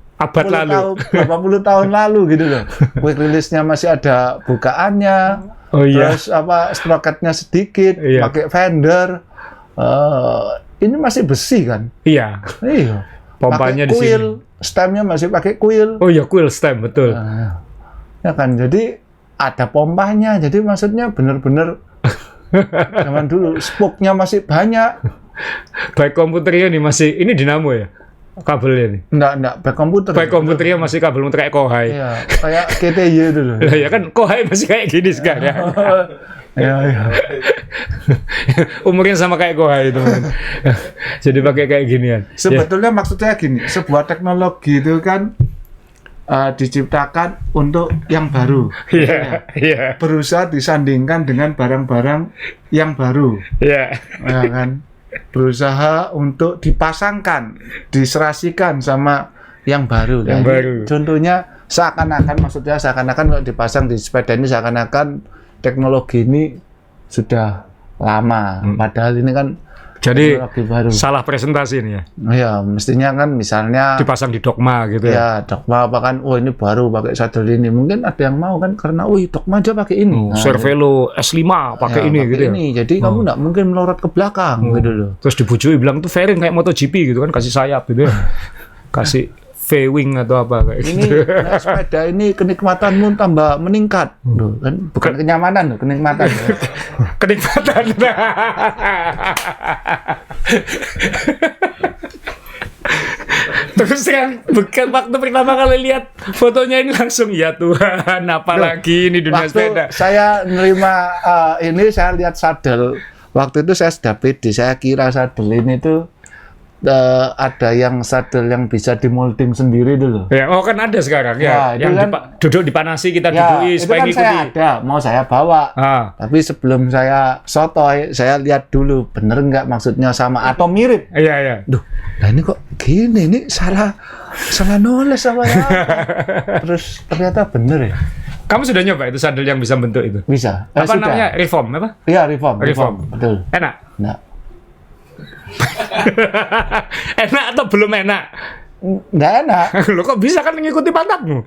puluh tahun lalu gitu loh. Quick release-nya masih ada bukaannya. Terus sprocketnya sedikit, pakai fender. Ini masih besi kan? Iya. Pompanya di sini. Stemnya masih pakai kuil. Oh iya, kuil stem, betul. Ya kan, jadi ada pompanya. Jadi maksudnya benar-benar zaman dulu spoke-nya masih banyak. Baik komputernya nih masih, ini dinamo ya? Kabelnya nih? Enggak, baik komputer. Baik komputernya masih kabel muter kayak Kohai. Iya, kayak KTY itu loh. Ya kan Kohai masih kayak gini sekarang. Iya. Umurnya sama kayak Kohai itu. Jadi pakai kayak ginian. Sebetulnya maksudnya gini, sebuah teknologi itu kan diciptakan untuk yang baru. Iya. Berusaha disandingkan dengan barang-barang yang baru. Iya. Ya kan? Berusaha untuk dipasangkan, diserasikan sama yang baru. Yang baru. Contohnya seakan-akan kalau dipasang di sepeda ini seakan-akan teknologi ini sudah lama, padahal ini kan jadi baru. Salah presentasi ini ya. Iya, mestinya kan misalnya dipasang di Dogma gitu ya. Ya, Dogma apa kan, ini baru pakai sadel ini. Mungkin ada yang mau kan karena Dogma aja pakai ini. Cervelo S5 pakai ini gitu ya. Jadi kamu nggak mungkin melorot ke belakang gitu loh. Terus dibujui bilang tuh fairing kayak MotoGP gitu kan, kasih sayap gitu ya. Kasih V-wing atau apa kayak gitu. Ini sepeda ini kenikmatanmu tambah meningkat. Loh, kan bukan kenyamanan loh, kenikmatan. Kenikmatan. Terus yang bukan waktu pertama kali lihat fotonya ini langsung ya Tuhan, apalagi ini dunia waktu sepeda. Saya nerima ini, saya lihat sadel. Waktu itu saya sudah pede, saya kira sadel ini tuh ada yang sadel yang bisa dimolding sendiri dulu. Ya, oh kan ada sekarang ya, yang kan, duduk dipanasi kita ya, dudui supaya kan ngikuti. saya ada, mau saya bawa. Tapi sebelum saya sotoy, saya lihat dulu bener nggak maksudnya sama atau mirip. Iya, iya. Duh, nah ini kok gini, ini salah nulis apa ya? Terus ternyata bener ya. Kamu sudah nyoba itu sadel yang bisa bentuk itu? Bisa. Apa sudah. namanya? Reform apa? Iya, reform. Betul. Enak? Nah. Enak atau belum enak? Nggak enak. Lo kok bisa kan mengikuti pantatmu?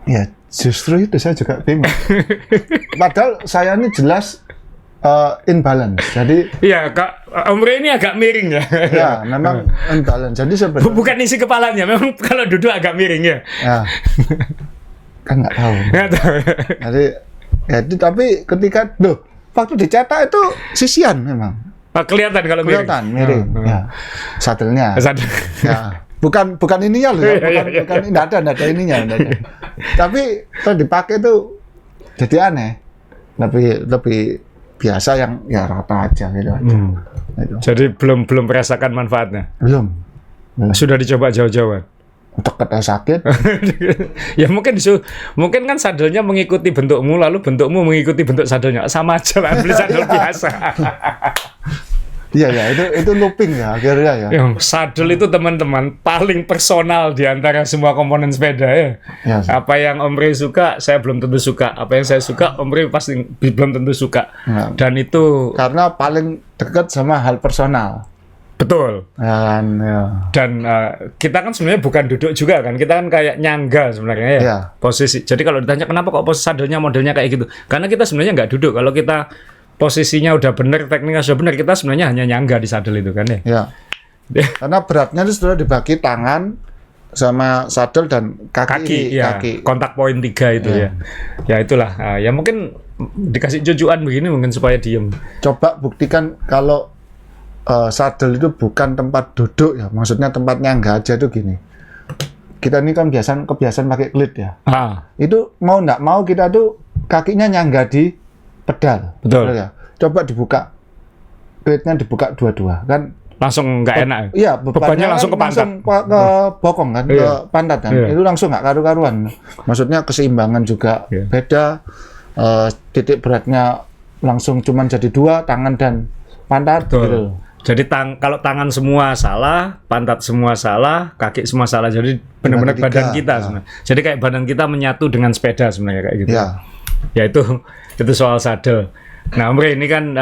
Ya justru itu saya juga bingung. Padahal saya ini jelas imbalance. Jadi iya, Kak, Omri ini agak miring ya. Ya, memang imbalance. Jadi sebenarnya bukan isi kepalanya, memang kalau duduk agak miring ya. Ya. Kan nggak tahu. Nggak tahu. Jadi ya, tapi ketika waktu dicetak itu sisian memang. Kelihatan kalau miring. Kelihatan miring. Ya. Sadelnya. Ya. Bukan ininya loh, bukan enggak ada ininya, enggak ada. Tapi kalau dipakai itu jadi aneh. Lebih biasa yang ya rata aja gitu aja. Gitu. Jadi belum merasakan manfaatnya. Belum. Sudah dicoba jauh-jauhan. Deket sakit. Ya mungkin kan sadelnya mengikuti bentukmu, lalu bentukmu mengikuti bentuk sadelnya, sama aja lah, beli sadel biasa. Iya ya, itu looping ya akhirnya ya. Yang sadel itu teman-teman paling personal di antara semua komponen sepeda ya. Ya. Apa yang Omri suka, saya belum tentu suka. Apa yang saya suka, Omri pasti belum tentu suka. Ya. Dan itu karena paling dekat sama hal personal. Betul. Ya. Dan kita kan sebenarnya bukan duduk juga kan, kita kan kayak nyangga sebenarnya ya. Ya. Posisi. Jadi kalau ditanya kenapa kok posisi sadelnya modelnya kayak gitu, karena kita sebenarnya nggak duduk. Kalau kita posisinya udah bener, tekniknya sudah bener, kita sebenarnya hanya nyangga di sadel itu kan ya. Ya. Karena beratnya itu sudah dibagi tangan sama sadel dan kaki. Ya. Kaki. Kontak poin 3 itu ya. Ya itulah. Ya mungkin dikasih cucuan begini mungkin supaya diem. Coba buktikan kalau sadel itu bukan tempat duduk ya, maksudnya tempat nyangga aja tuh gini. Kita ini kan kebiasaan pakai klit ya. Itu mau nggak mau kita tuh kakinya nyangga di pedal. Betul ya. Coba dibuka, klitnya dibuka dua-dua kan. Langsung nggak enak. Iya, bebannya langsung ke pantat. Langsung ke bokong kan, ke pantat kan. Itu langsung nggak karu-karuan. Maksudnya keseimbangan juga beda. Titik beratnya langsung cuman jadi 2, tangan dan pantat. Betul. Gitu. Jadi kalau tangan semua salah, pantat semua salah, kaki semua salah. Jadi benar-benar badan kita sebenarnya. Jadi kayak badan kita menyatu dengan sepeda sebenarnya kayak gitu. Ya itu soal sadel. Nah, Omri ini kan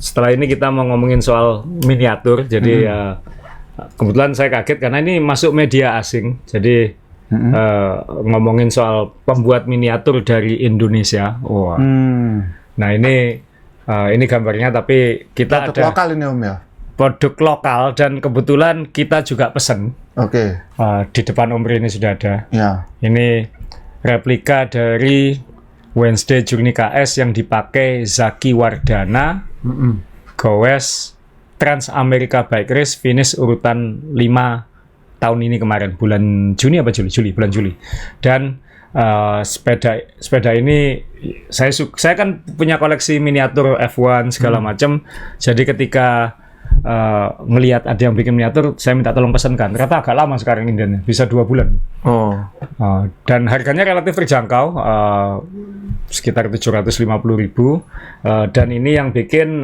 setelah ini kita mau ngomongin soal miniatur. Jadi kebetulan saya kaget karena ini masuk media asing. Jadi ngomongin soal pembuat miniatur dari Indonesia. Wah. Nah ini gambarnya, tapi kita produk ada lokal ini Om ya. Produk lokal dan kebetulan kita juga pesen. Oke. Di depan Omri ini sudah ada. Ya. Ini replika dari Wednesday Journey KS yang dipakai Zaki Wardana, Gowes Trans America Bike Race, finish urutan 5 tahun ini kemarin, bulan Juni apa Juli? Bulan Juli. Dan sepeda ini saya kan punya koleksi miniatur F1 segala macam. Jadi ketika ngelihat ada yang bikin miniatur, saya minta tolong pesankan. Ternyata agak lama sekarang Indiannya, bisa 2 bulan. Dan harganya relatif terjangkau, sekitar 750.000. Dan ini yang bikin,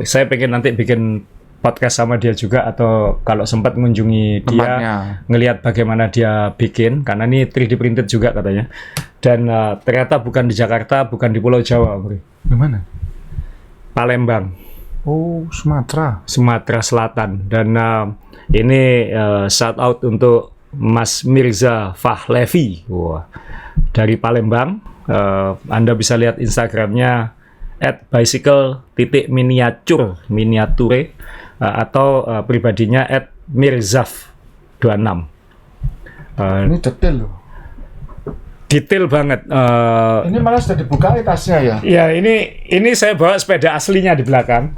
saya pengen nanti bikin podcast sama dia juga, atau kalau sempat mengunjungi dia, ngelihat bagaimana dia bikin, karena ini 3D printed juga katanya. Dan ternyata bukan di Jakarta, bukan di Pulau Jawa, Bro. Di mana? Palembang. Oh, Sumatera Selatan. Dan ini shout out untuk Mas Mirza Fahlevi, dari Palembang. Anda bisa lihat Instagramnya @bicycle.miniature atau pribadinya @mirzaf26. Ini detail loh. Detail banget. Ini malah sudah dibuka tasnya ya? Ya, ini saya bawa sepeda aslinya di belakang.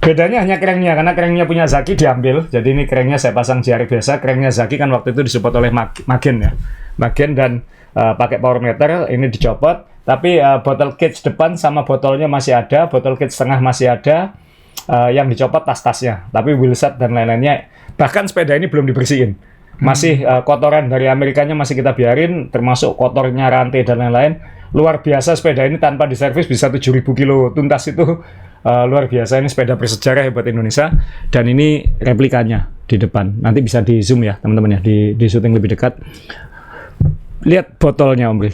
Bedanya hanya cranknya, karena cranknya punya Zaki diambil. Jadi ini cranknya saya pasang JR biasa. Cranknya Zaki kan waktu itu disupport oleh Magen ya. Magen dan pakai power meter, ini dicopot. Tapi botol cage depan sama botolnya masih ada, botol cage tengah masih ada. Yang dicopot tas-tasnya. Tapi wheelset dan lain-lainnya. Bahkan sepeda ini belum dibersihin. Masih kotoran dari Amerikanya masih kita biarin, termasuk kotornya rantai dan lain-lain. Luar biasa sepeda ini tanpa diservis bisa 7.000 kilo tuntas itu. Luar biasa, ini sepeda bersejarah buat Indonesia. Dan ini replikanya di depan. Nanti bisa di zoom ya teman-teman ya, di syuting lebih dekat. Lihat botolnya Om Bri.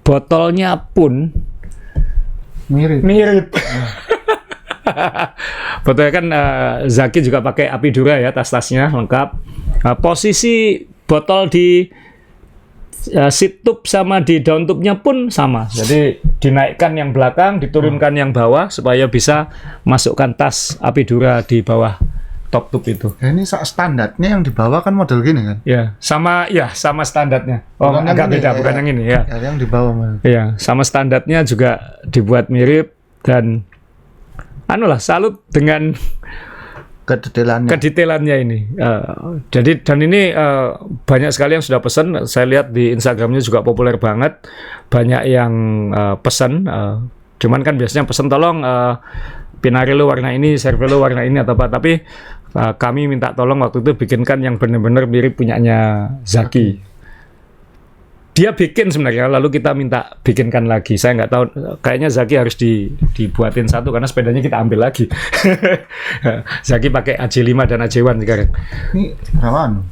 Botolnya pun mirip. Botolnya kan Zaki juga pakai Apidura ya, tas-tasnya lengkap. Posisi botol di seat tube sama di down tube-nya pun sama. Jadi dinaikkan yang belakang, diturunkan yang bawah supaya bisa masukkan tas Apidura di bawah top tube itu. Ya, ini standarnya yang di bawah kan model gini kan? Ya, sama standarnya. Oh, bukan agak ini, beda, bukan yang ini ya. Yang di bawah. Iya, sama standarnya juga dibuat mirip dan salut dengan kedetailannya ini. Jadi dan ini banyak sekali yang sudah pesan. Saya lihat di Instagramnya juga populer banget. Banyak yang pesan. Cuman kan biasanya pesan tolong Pinarello warna ini, Cervelo warna ini atau apa. Tapi kami minta tolong waktu itu bikinkan yang benar-benar mirip punyanya Zaki. Dia bikin sebenarnya, lalu kita minta bikinkan lagi. Saya nggak tahu, kayaknya Zaki harus dibuatin satu karena sepedanya kita ambil lagi. Zaki pakai AJ5 dan AJ1 sekarang. Ini berapaan?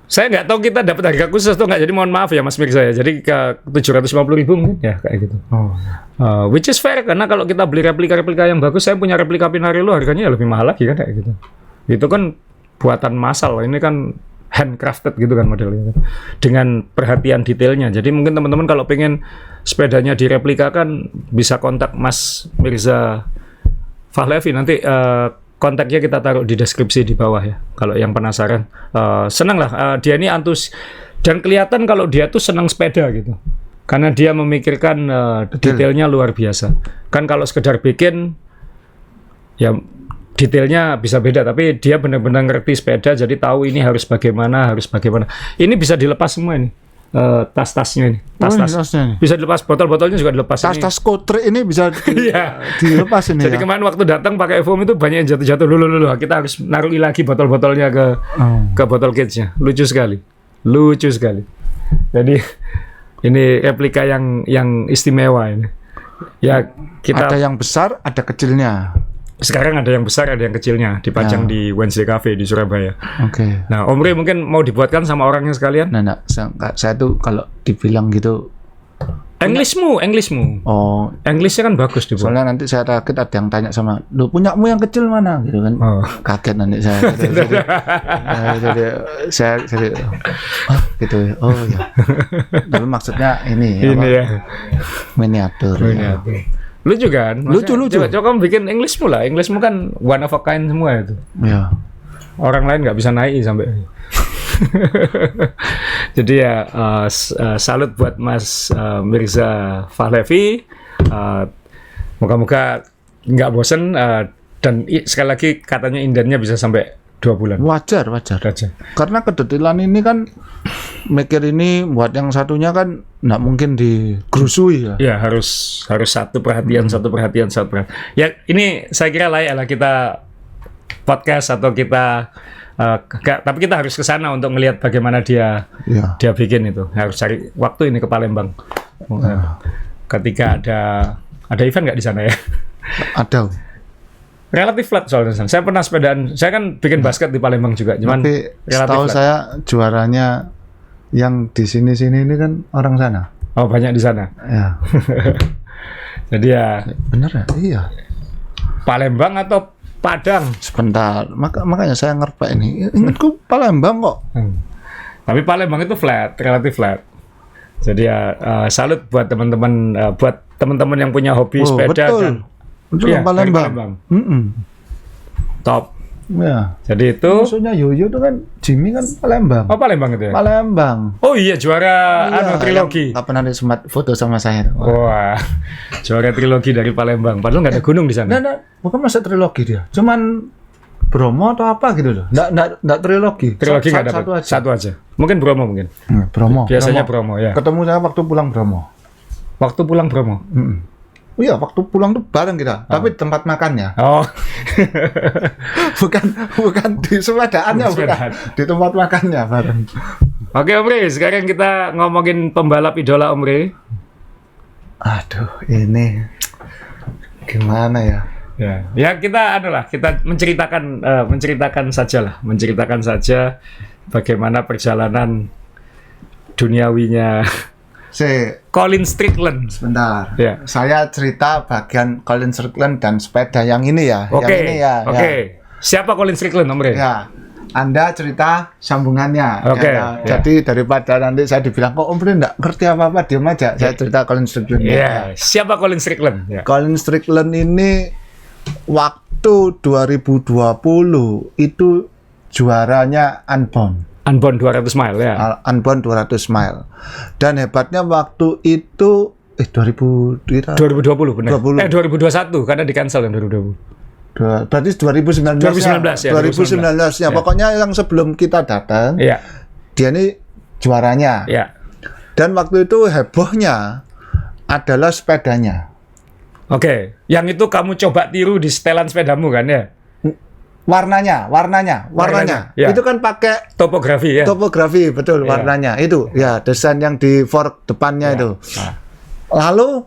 Saya nggak tahu kita dapat harga khusus atau nggak, jadi mohon maaf ya Mas Mir saya. Jadi ke 750.000 mungkin ya kayak gitu. Which is fair karena kalau kita beli replika-replika yang bagus, saya punya replika Pinarello harganya ya lebih mahal lagi kan kayak gitu. Itu kan buatan massal, ini kan handcrafted gitu kan modelnya dengan perhatian detailnya. Jadi mungkin teman-teman kalau pengen sepedanya direplikakan bisa kontak Mas Mirza Fahlevi, nanti kontaknya kita taruh di deskripsi di bawah ya kalau yang penasaran. Senang lah dia ini antus dan kelihatan kalau dia tuh senang sepeda gitu karena dia memikirkan detailnya luar biasa. Kan kalau sekedar bikin ya detailnya bisa beda, tapi dia benar-benar ngerti sepeda, jadi tahu ini harus bagaimana. Ini bisa dilepas semua ini, tas-tasnya ini, tas-tas. Bisa dilepas, botol-botolnya juga dilepas. Tas-tas kotre ini bisa dilepas ini. Jadi kemarin waktu datang pakai foam itu banyak yang jatuh-jatuh. Loh, kita harus naruh lagi botol-botolnya ke botol cage-nya. Lucu sekali. Jadi ini replika yang istimewa ini. Ya kita ada yang besar, ada kecilnya. Sekarang ada yang besar, ada yang kecilnya, dipajang di Wednesday Cafe di Surabaya. Oke. Nah, Om Ri mungkin mau dibuatkan sama orangnya sekalian? Nah, saya tuh kalau dibilang gitu. Englishmu. Oh, Englishnya kan bagus dibuat. Soalnya nanti saya kaget ada yang tanya sama, lu punyamu yang kecil mana? Gitu kan. Kaget nanti saya. Jadi gitu. Oh ya. Tapi maksudnya ini ya. Miniatur. Ya. Lucu kan? Lucu. Coba kamu bikin Englishmu lah. Englishmu kan one of a kind semua itu. Ya. Orang lain nggak bisa naik sampai. Jadi ya salut buat Mas Mirza Fahlevi. Moga-moga nggak bosen dan sekali lagi katanya indennya bisa sampai 2 bulan. Wajar. Karena kedetailan ini kan mikir ini buat yang satunya kan nggak mungkin digerusui ya. Ya harus satu perhatian. Ya ini saya kira layak lah kita podcast atau kita tapi kita harus ke sana untuk melihat bagaimana dia bikin itu. Harus cari waktu ini ke Palembang. Ketika ada event nggak di sana ya? Ada. Relatif flat soalnya. Saya pernah sepedaan. Saya kan bikin basket di Palembang juga. Cuman tapi setahu saya juaranya yang di sini ini kan orang sana. Oh, banyak di sana. Ya. Jadi ya. Bener ya? Iya. Palembang atau Padang? Sebentar. Makanya saya ngerpek ini. Ingatku Palembang kok. Tapi Palembang itu flat, relatif flat. Jadi ya salut buat teman-teman yang punya hobi sepeda betul. dan Palembang. Top. Ya. Jadi itu maksudnya Yoyo itu kan Jimmy kan Palembang. Oh, Palembang itu ya? Palembang. Oh iya, juara trilogi. Kapan nanti sempat foto sama saya? Wah, juara trilogi dari Palembang. Padahal nggak ada gunung di sana. Nah, bukan masa trilogi dia. Cuman Bromo atau apa gitu loh. Nggak trilogi. Trilogi nggak dapat. Satu aja. Mungkin Bromo mungkin. Bromo. Biasanya Bromo ya. Ketemu saya waktu pulang Bromo. Waktu pulang Bromo. Oh iya, waktu pulang tuh bareng kita, tapi tempat makannya. Oh. bukan di sepedaan bukan. Di tempat makannya bareng. Oke, Om Rey, sekarang kita ngomongin pembalap idola Om Rey. Aduh, ini gimana ya? Ya kita menceritakan saja bagaimana perjalanan duniawinya Colin Strickland. Sebentar. Ya. Saya cerita bagian Colin Strickland dan sepeda yang ini ya. Oke. Yang ini ya. Oke. Siapa Colin Strickland, Om Rey? Ya. Anda cerita sambungannya. Oke. Ya. Jadi daripada nanti saya dibilang kok Om Rey nggak ngerti apa-apa, diam aja. Saya cerita Colin Strickland. Ya. Siapa Colin Strickland? Ya. Colin Strickland ini waktu 2020 itu juaranya Unbound 200 mile ya. Unbound 200 mile. Dan hebatnya waktu itu 2020 benar. 2021 karena di-cancel yang 2020. Berarti 2019 ya. 2019 ya. Pokoknya yang sebelum kita datang. Iya. Dia ini juaranya. Iya. Dan waktu itu hebohnya adalah sepedanya. Oke, yang itu kamu coba tiru di setelan sepedamu kan ya? Warnanya. Ya. Itu kan pakai topografi ya. Topografi betul ya. Warnanya itu ya desain yang di fork depannya itu. Lalu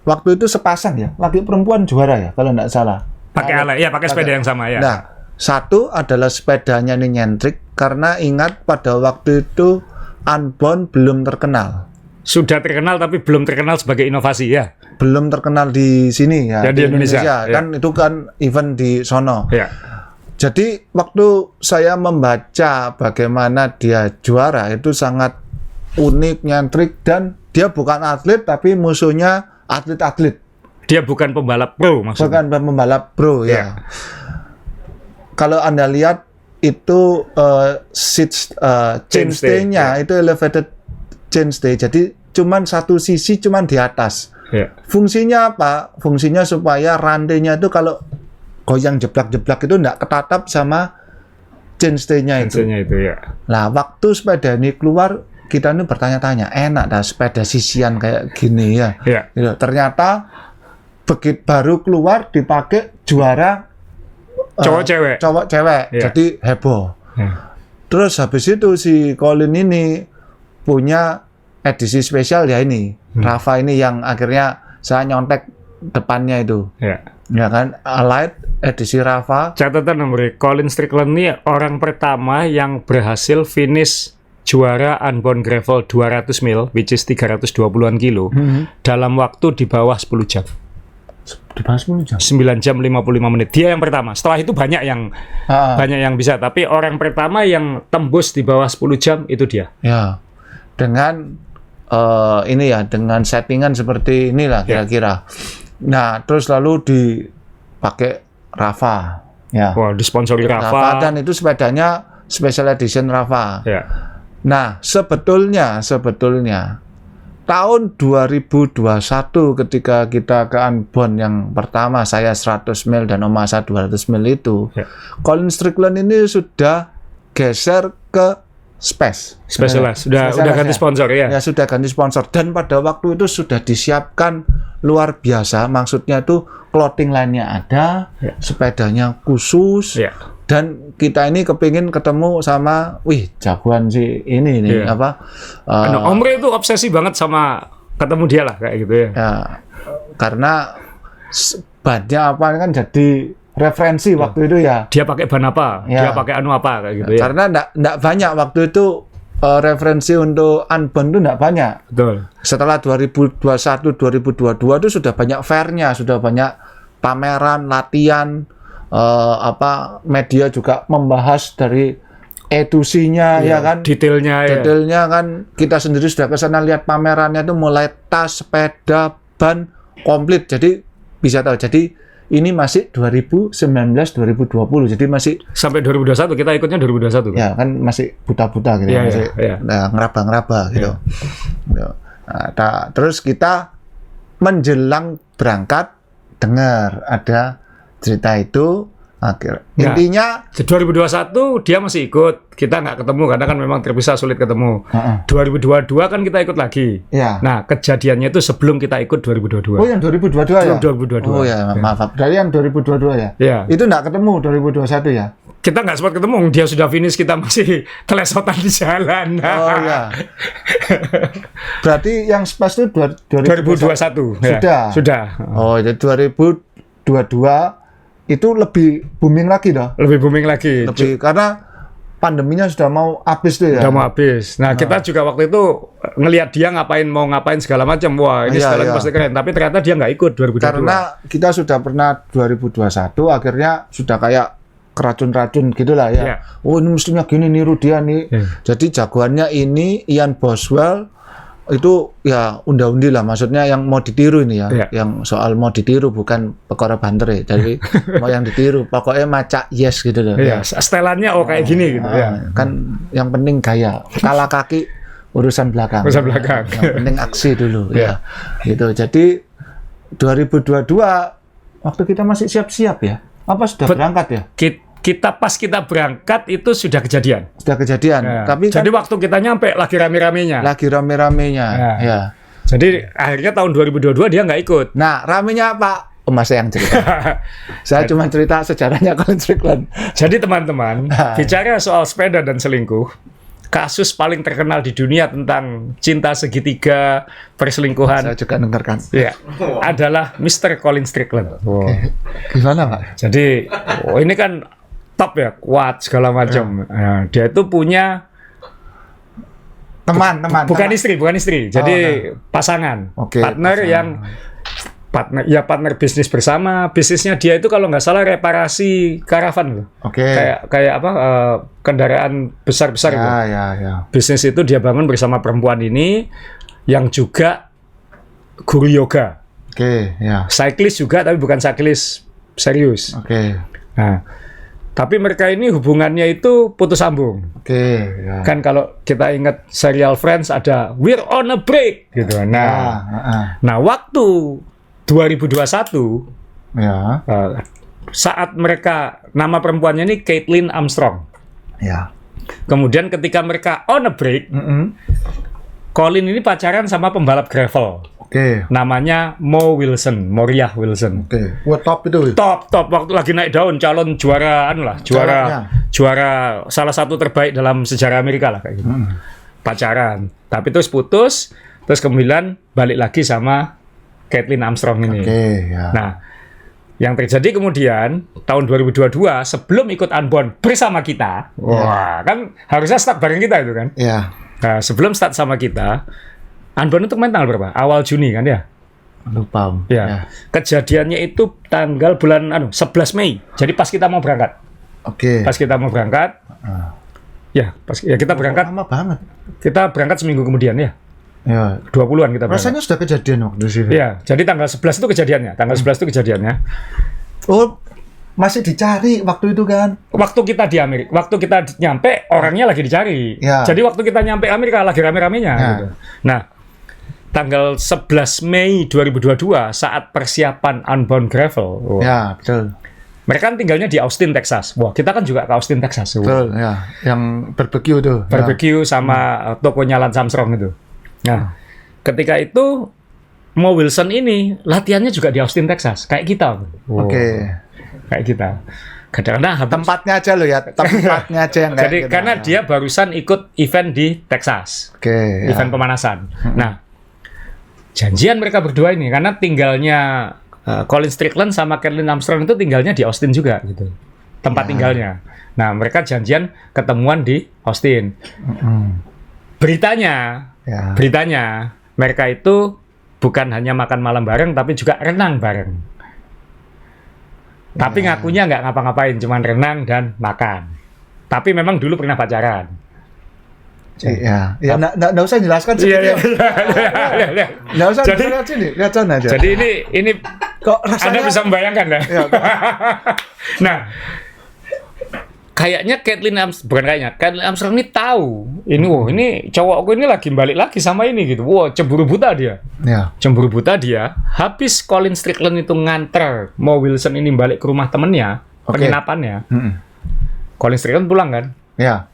waktu itu sepasang ya, laki perempuan juara ya kalau nggak salah. Pakai sepeda yang sama ya. Nah, satu adalah sepedanya ini nyentrik karena ingat pada waktu itu Unbound belum terkenal. Sudah terkenal tapi belum terkenal sebagai inovasi ya. Belum terkenal di sini ya, di Indonesia. Ya. Kan itu kan event di sono. Ya. Jadi waktu saya membaca bagaimana dia juara itu sangat unik, nyentrik, dan dia bukan atlet tapi musuhnya atlet-atlet. Dia bukan pembalap pro maksudnya. Bukan pembalap pro ya. Kalau Anda lihat itu chainstay-nya itu elevated chainstay. Jadi cuman satu sisi cuman di atas. Ya. Fungsinya apa? Fungsinya supaya rantainya itu kalau goyang jeblak-jeblak itu enggak ketatap sama chainstay-nya itu. Ya. Nah, waktu sepeda ini keluar, kita ini bertanya-tanya, enak dah sepeda sisian kayak gini ya. Ya. Gitu. Ternyata begitu baru keluar dipakai juara cowok cewek. Ya. Jadi heboh. Ya. Terus habis itu si Colin ini punya edisi spesial ya ini. Rafa ini yang akhirnya saya nyontek depannya itu. Ya. Ya kan, Allied edisi Rafa. Catatan nomor Colin Strickland ini orang pertama yang berhasil finish juara Unbound Gravel 200 mil, which is 320-an kilo, dalam waktu di bawah 10 jam. Di bawah 10 jam? 9 jam 55 menit. Dia yang pertama. Setelah itu banyak yang bisa. Tapi orang pertama yang tembus di bawah 10 jam itu dia. Ya, dengan ini ya, dengan settingan seperti inilah kira-kira. Nah, terus lalu dipakai Rafa. Ya. Wah, disponsori Rafa. Dan itu sepedanya special edition Rafa. Ya. Nah, sebetulnya tahun 2021 ketika kita ke Unbound yang pertama, saya 100 mil dan Om Asa 200 mil itu, Colin Strickland ini sudah geser ke Specialized. Sudah ganti sponsor ya? Ya, sudah ganti sponsor. Dan pada waktu itu sudah disiapkan luar biasa. Maksudnya itu clothing line-nya ada, sepedanya khusus. Ya. Dan kita ini kepingin ketemu sama, jagoan si ini nih, apa? Om Rey itu obsesi banget sama ketemu dia lah, kayak gitu ya. Ya, karena bannya apa kan jadi referensi waktu itu ya. Dia pakai ban apa? Dia pakai apa kayak gitu ya. Karena enggak banyak waktu itu referensi untuk Unbound itu enggak banyak. Betul. Setelah 2021, 2022 itu sudah banyak fair-nya, sudah banyak pameran, latihan, media juga membahas dari edusinya ya kan. Detailnya kan kita sendiri sudah ke sana lihat pamerannya itu mulai tas, sepeda, ban komplit. Jadi bisa tahu. Jadi ini masih 2019-2020, jadi masih sampai 2021, kita ikutnya 2021. Ya kan masih buta-buta gitu, masih ngeraba-ngeraba gitu. Nah, terus kita menjelang berangkat dengar ada cerita itu. Intinya 2021 dia masih ikut, kita nggak ketemu karena kan memang terpisah, sulit ketemu. 2022 kan kita ikut lagi. Nah, kejadiannya itu sebelum kita ikut 2022. Oh, yang 2022 ya? 2022. Oh ya, maaf. Dari yang 2022 ya? Itu nggak ketemu 2021 ya? Kita nggak sempat ketemu, dia sudah finish, kita masih telesotan di jalan. Oh ya. Berarti yang pas itu 2021. Sudah. Oh, jadi 2022 itu lebih booming lagi dah. Lebih booming lagi. Karena pandeminya sudah mau habis tuh ya. Sudah mau habis. Nah, kita juga waktu itu ngelihat dia mau ngapain segala macam. Wah, ini sekalian pasti keren. Tapi ternyata dia nggak ikut 2022. Karena kita sudah pernah 2021, akhirnya sudah kayak keracun-racun gitulah ya. Oh, ini mestinya gini, niru dia nih. Jadi jagoannya ini Ian Boswell. Itu ya unda-undi lah, maksudnya yang mau ditiru ini ya, yang soal mau ditiru, bukan perkara banter ya, jadi mau yang ditiru, pokoknya maca yes gitu loh. Setelannya kayak gini gitu kan yang penting gaya, kalah kaki urusan belakang. Yang penting aksi dulu ya. Gitu. Jadi 2022 waktu kita masih siap-siap ya. Apa sudah berangkat ya? Kita berangkat itu sudah kejadian. Tapi jadi waktu kita nyampe lagi rame-ramenya. Ya. Jadi akhirnya tahun 2022 dia nggak ikut. Nah, ramenya apa? Mas yang cerita. Saya cuma cerita sejarahnya Colin Strickland. Jadi teman-teman, bicara soal sepeda dan selingkuh, kasus paling terkenal di dunia tentang cinta segitiga, perselingkuhan. Saya juga dengarkan. Ya, adalah Mr. Colin Strickland. Gimana, Pak? Jadi, ini kan top ya, kuat segala macam. Nah, dia itu punya teman. Bukan istri. Jadi pasangan, partner bisnis bersama. Bisnisnya dia itu kalau nggak salah reparasi karavan loh. Kayak apa? Kendaraan besar-besar gitu. Bisnis itu dia bangun bersama perempuan ini yang juga guru yoga. Cyclist juga, tapi bukan cyclist serius. Nah, tapi mereka ini hubungannya itu putus sambung. Kan kalau kita ingat serial Friends ada We're on a break gitu. Nah, waktu 2021 saat mereka, nama perempuannya ini Caitlin Armstrong. Kemudian ketika mereka on a break, Colin ini pacaran sama pembalap gravel. Namanya Moriah Wilson. Wah, top itu. Top waktu lagi naik daun, calon juara juara salah satu terbaik dalam sejarah Amerika lah kayak gitu. Pacaran, tapi terus putus, terus kemudian balik lagi sama Caitlin Armstrong ini. Nah, yang terjadi kemudian tahun 2022 sebelum ikut Unbound bersama kita, kan harusnya start bareng kita itu kan. Nah, sebelum start sama kita, Unbound itu main tanggal berapa? Awal Juni kan ya? Lupa. Kejadiannya itu tanggal bulan 11 Mei. Jadi pas kita mau berangkat. Pas kita mau berangkat. Kita berangkat. Lama banget. Kita berangkat seminggu kemudian ya. 20-an kita berangkat. Rasanya sudah kejadian waktu itu. Jadi tanggal 11 itu kejadiannya. Oh, masih dicari waktu itu kan? Waktu kita di Amerika, waktu kita nyampe orangnya lagi dicari. Jadi waktu kita nyampe Amerika lagi rame-ramenya. Gitu. Nah, tanggal 11 Mei 2022 saat persiapan Unbound Gravel. Betul. Mereka kan tinggalnya di Austin, Texas. Wah, kita kan juga ke Austin, Texas. Betul, yang barbecue tuh. Barbecue sama tokonya Lance Armstrong itu. Nah, ketika itu Mo Wilson ini latihannya juga di Austin, Texas, kayak kita. Kayak kita. Kadang-kadang tempatnya aja loh ya, tempatnya aja yang jadi kita. Karena dia barusan ikut event di Texas. Event pemanasan. Nah, janjian mereka berdua ini karena tinggalnya Colin Strickland sama Caitlin Armstrong itu tinggalnya di Austin juga gitu. Tempat tinggalnya. Nah, mereka janjian ketemuan di Austin. Beritanya mereka itu bukan hanya makan malam bareng tapi juga renang bareng. Tapi ngakunya nggak ngapa-ngapain, cuman renang dan makan. Tapi memang dulu pernah pacaran. Iya, ya nggak usah jelaskan sih. Iya. Nggak usah lihat sini, lihat sana aja. Jadi ini kok rasanya Anda bisa membayangkan ya? Iya, Nah, kayaknya Caitlin Armstrong ini tahu ini cowokku ini lagi balik lagi sama ini gitu. Wah, cemburu buta dia. Ya. Cemburu buta dia. Habis Colin Strickland itu nganter Mo Wilson ini balik ke rumah temennya, penginapannya. Colin Strickland pulang kan? Ya.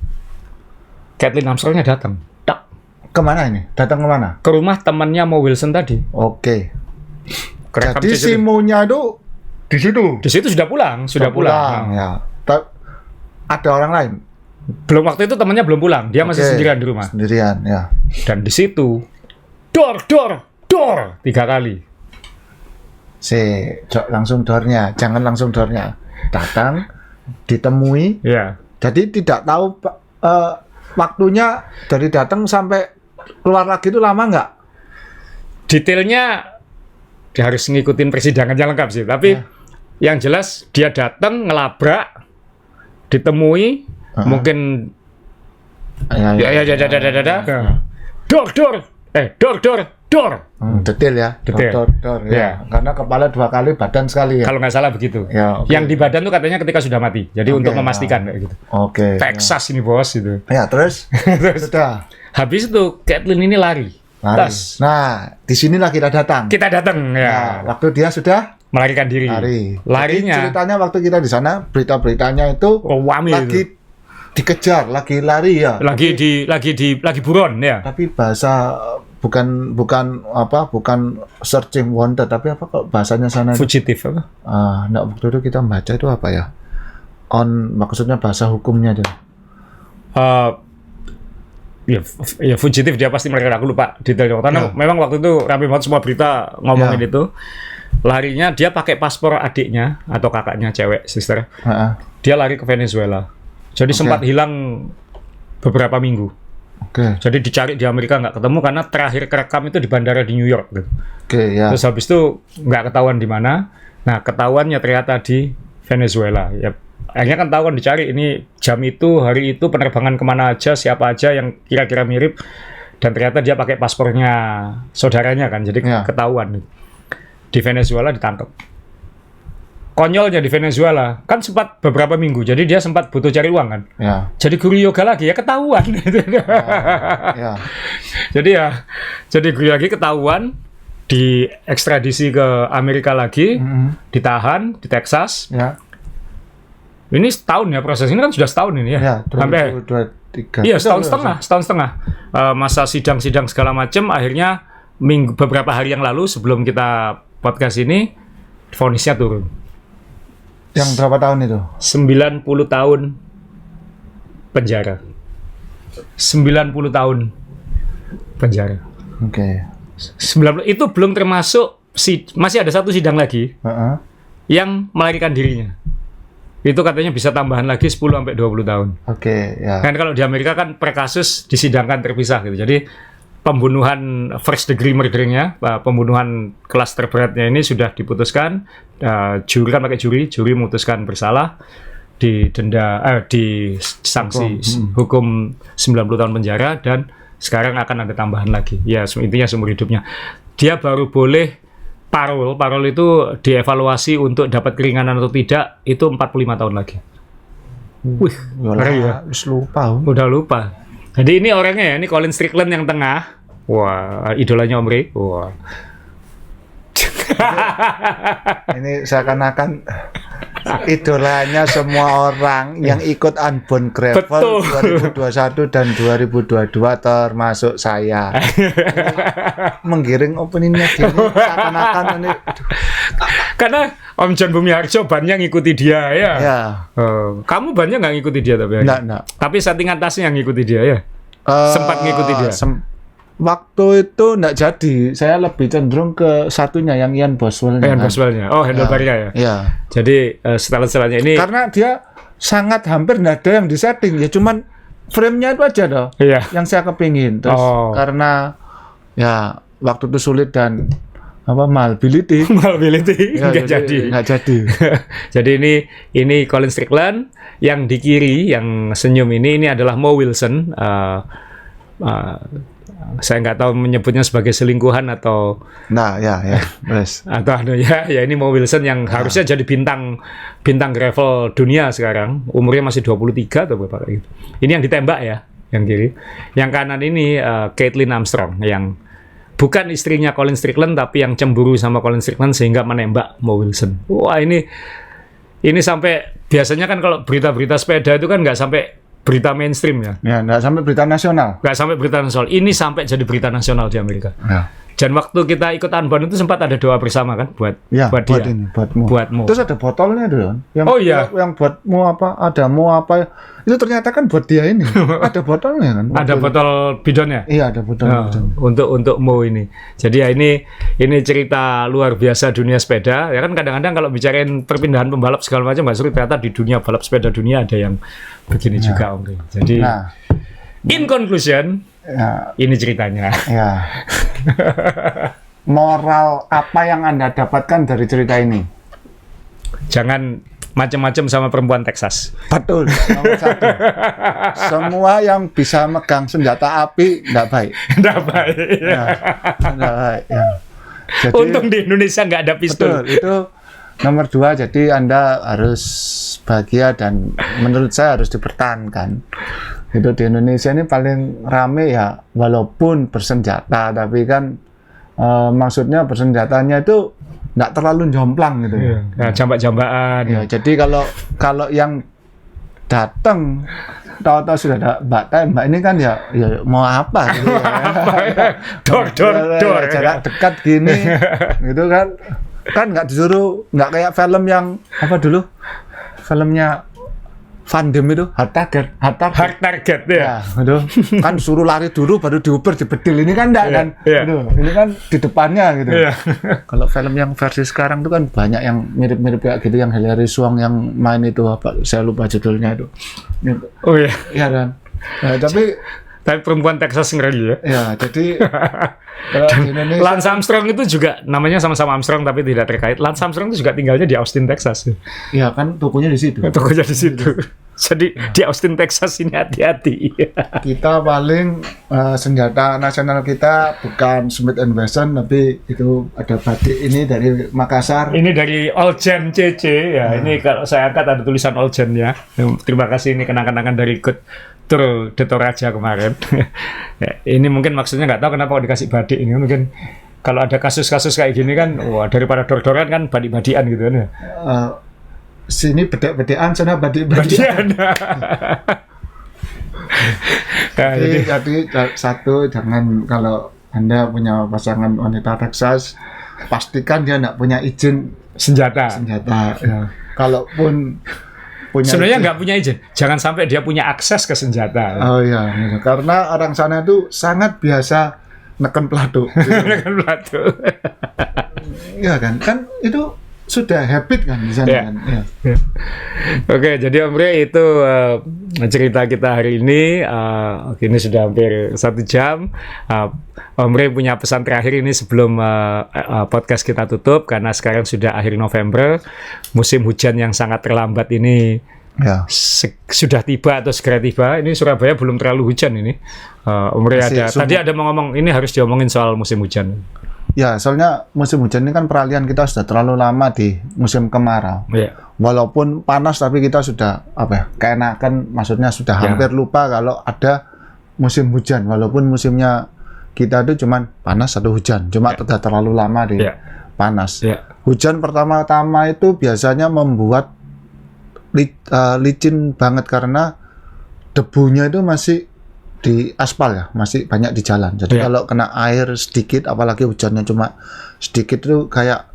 Caitlin Armstrongnya datang. Tak. Kemana ini? Datang kemana? Ke rumah temannya Mo Wilson tadi. Oke. Kerekam Jadi si CCTV. Mo-nya itu di situ. Di situ sudah pulang. Ya. Ada orang lain. Belum, waktu itu temannya belum pulang. Dia masih sendirian di rumah. Sendirian, ya. Dan di situ dor 3 kali. Langsung dornya, jangan langsung dornya. Datang, ditemui. Ya. Jadi tidak tahu waktunya dari datang sampai keluar lagi itu lama nggak? Detailnya dia harus ngikutin persidangannya lengkap sih. Tapi yang jelas dia datang ngelabrak, ditemui, mungkin dor. Detail ya. Detail. Dor ya. Karena kepala 2 kali, badan sekali ya. Kalau nggak salah begitu. Ya, Yang di badan tuh katanya ketika sudah mati. Jadi untuk memastikan kayak gitu. Oke. Texas ini bos gitu. Ya, terus sudah. Habis itu Caitlin ini lari. Tas. Nah, di sinilah kita datang. Kita datang ya. Nah, waktu dia sudah melarikan diri. Larinya. Jadi ceritanya waktu kita di sana, berita-beritanya itu lagi itu. Dikejar, lagi lari ya. Lagi buron ya. Tapi bahasa bukan searching wanted, tapi apa kok bahasanya sana? Fugitif apa? Enggak, waktu itu kita baca itu apa ya? Maksudnya bahasa hukumnya dia. Ya fugitif dia pasti, mereka aku lupa detailnya. Karena memang waktu itu rame banget semua berita ngomongin itu. Larinya dia pakai paspor adiknya atau kakaknya cewek, sister. Dia lari ke Venezuela. Jadi sempat hilang beberapa minggu. Jadi dicari di Amerika nggak ketemu karena terakhir kerekam itu di bandara di New York. Gitu. Terus habis itu nggak ketahuan di mana. Nah, ketahuannya ternyata di Venezuela. Ya, akhirnya kan tahuan dicari ini jam itu, hari itu penerbangan kemana aja, siapa aja yang kira-kira mirip. Dan ternyata dia pakai paspornya saudaranya kan, jadi ketahuan. Di Venezuela ditangkap. Konyolnya di Venezuela kan sempat beberapa minggu, jadi dia sempat butuh cari uang kan. Jadi guru yoga lagi ya ketahuan. Jadi guru yoga ketahuan, diekstradisi ke Amerika lagi, ditahan di Texas. Ini setahun ya proses ini kan sudah setahun ini ya. Sampai 2023. Iya setahun setengah. Masa sidang-sidang segala macam, akhirnya beberapa hari yang lalu sebelum kita podcast ini, vonisnya turun. Yang berapa tahun itu? 90 tahun penjara. 90 tahun penjara. Oke. 90 itu belum termasuk masih ada satu sidang lagi yang melarikan dirinya. Itu katanya bisa tambahan lagi 10 sampai 20 tahun. Oke, ya. Kan kalau di Amerika kan per kasus disidangkan terpisah gitu. Jadi pembunuhan first degree murder-nya, pembunuhan kelas terberatnya ini sudah diputuskan, juri kan pakai juri memutuskan bersalah, disanksi hukum 90 tahun penjara, dan sekarang akan ada tambahan lagi. Ya, intinya seumur hidupnya. Dia baru boleh parol itu dievaluasi untuk dapat keringanan atau tidak, itu 45 tahun lagi. Wih, udah lupa. Jadi ini orangnya ya, ini Colin Strickland yang tengah. Wah, idolanya Om Rey. Wah. Ini seakan-akan idolanya semua orang yang ikut Unbound Gravel 2021 dan 2022 termasuk saya. Menggiring opininya gini seakan-akan ini. Karena Om John Bumiharjo bannya ngikuti dia ya. Kamu bannya nggak ngikuti dia tapi? Enggak. Tapi settingan tasnya yang ngikuti dia ya. Sempat ngikuti dia. Waktu itu enggak jadi. Saya lebih cenderung ke satunya yang Ian Boswell-nya. Ian Boswell-nya. Oh, handlebar-nya ya. Iya. Jadi setelan-setelannya ini karena dia sangat hampir enggak ada yang disetting, ya cuman frame-nya itu aja toh. Iya. Yang saya kepingin. Terus karena ya waktu itu sulit dan malability ya, nggak jadi. Jadi ini Colin Strickland, yang di kiri yang senyum ini adalah Mo Wilson. saya nggak tahu menyebutnya sebagai selingkuhan atau atau ya ini Mo Wilson yang harusnya jadi bintang gravel dunia sekarang, umurnya masih 23 atau berapa kayak gitu. Ini yang ditembak ya, yang kiri. Yang kanan ini Caitlin Armstrong yang bukan istrinya Colin Strickland tapi yang cemburu sama Colin Strickland sehingga menembak Mo Wilson. Wah, ini sampai biasanya kan kalau berita-berita sepeda itu kan nggak sampai berita mainstream ya. Ya, nggak sampai berita nasional. Nggak sampai berita nasional. Ini sampai jadi berita nasional di Amerika. Ya. Dan waktu kita ikut Unbound itu sempat ada doa bersama kan buat dia. Buatmu. Terus ada botolnya tuh. Yang buatmu apa? Ada Mo apa? Itu ternyata kan buat dia ini. Ada botolnya kan? Ada botol bidonnya. Iya, ada botol bidon. Untuk Mo ini. Jadi ya ini cerita luar biasa dunia sepeda. Ya kan kadang-kadang kalau bicarain perpindahan pembalap segala macam nggak sulit, ternyata di dunia balap sepeda dunia ada yang begini juga Om. Jadi in conclusion, ini ceritanya. Ya. Moral apa yang Anda dapatkan dari cerita ini? Jangan macam-macam sama perempuan Texas. Betul. Nomor 1. Semua yang bisa megang senjata api nggak baik. Nggak baik. Nggak baik. Ya. Jadi, untung di Indonesia nggak ada pistol. Betul. Itu nomor 2. Jadi Anda harus bahagia dan menurut saya harus dipertahankan. Itu di Indonesia ini paling rame ya, walaupun bersenjata, tapi kan maksudnya bersenjatanya itu nggak terlalu jomplang gitu. Nah, jambak-jambakan. Ya, jadi kalau yang datang tahu-tahu sudah ada mbak ini kan ya mau apa gitu ya. Dor. Jarak dekat gini gitu kan nggak disuruh, nggak kayak film yang apa dulu filmnya Van Damme itu hard target ya. Itu kan suruh lari dulu baru diuber dibedil, ini kan enggak kan. Ini kan di depannya gitu. Kalau film yang versi sekarang itu kan banyak yang mirip-mirip kayak gitu, yang Hilary Swank yang main itu apa saya lupa judulnya itu. Oh iya. Iya kan. Nah, tapi perempuan Texas ngeri ya. Ya, jadi di Indonesia, Lance Armstrong itu juga namanya sama-sama Armstrong tapi tidak terkait. Lance Armstrong itu juga tinggalnya di Austin, Texas. Iya kan, tokonya di situ. Jadi di Austin, Texas ini hati-hati. Kita paling senjata nasional kita bukan Smith & Wesson, tapi itu ada batik ini dari Makassar. Ini dari Olgen CC ya. Ini kalau saya angkat ada tulisan Olgen ya. Terima kasih, ini kenang-kenangan dari ikut tur de Toraja kemarin. Ya, ini mungkin maksudnya nggak tahu kenapa dikasih badik ini. Mungkin kalau ada kasus-kasus kayak gini kan, wah daripada dor-doran kan badik-badikan gitu kan ya. Sini bedek-bedekan, sana badik-badikan. Jadi satu, jangan kalau Anda punya pasangan wanita Texas, pastikan dia nggak punya izin senjata. Ya. Kalaupun sebenarnya nggak punya izin, jangan sampai dia punya akses ke senjata. Oh iya, karena orang sana itu sangat biasa neken pelatu. Neken pelatu. Iya kan itu sudah habit kan di sana kan. Ya. Oke, jadi Om Rey itu cerita kita hari ini. Ini sudah hampir 1 jam. Om Rey punya pesan terakhir ini sebelum podcast kita tutup, karena sekarang sudah akhir November, musim hujan yang sangat terlambat ini sudah tiba atau segera tiba. Ini Surabaya belum terlalu hujan ini. Om Rey tadi ada mau ngomong, ini harus diomongin soal musim hujan. Ya, soalnya musim hujan ini kan peralihan kita sudah terlalu lama di musim kemarau. Walaupun panas tapi kita sudah keenakan, maksudnya sudah hampir lupa kalau ada musim hujan. Walaupun musimnya kita itu cuma panas atau hujan, cuma tidak terlalu lama di panas. Hujan pertama-tama itu biasanya membuat licin banget karena debunya itu masih di aspal ya, masih banyak di jalan. Jadi kalau kena air sedikit, apalagi hujannya cuma sedikit, itu kayak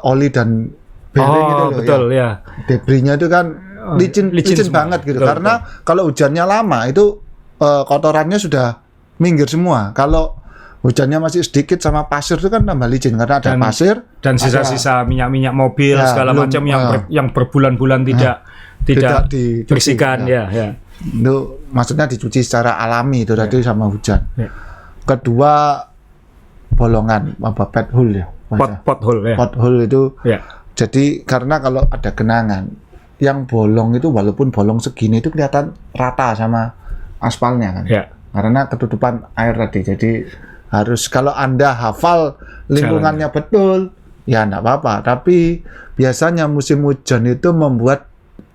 oli dan bearing gitu loh. Betul, ya. Debrisnya itu kan licin banget gitu. Betul, karena kalau hujannya lama itu kotorannya sudah minggir semua. Kalau hujannya masih sedikit sama pasir itu kan tambah licin karena ada pasir dan sisa-sisa minyak-minyak mobil segala macam yang berbulan-bulan tidak dibersihkan ya. Itu maksudnya dicuci secara alami itu tadi sama hujan. Kedua, bolongan pothole ya. Pothole itu. Jadi karena kalau ada genangan yang bolong itu, walaupun bolong segini itu kelihatan rata sama aspalnya kan. karena ketutupan air tadi. Jadi harus kalau Anda hafal lingkungannya betul, ya enggak apa-apa. Tapi biasanya musim hujan itu membuat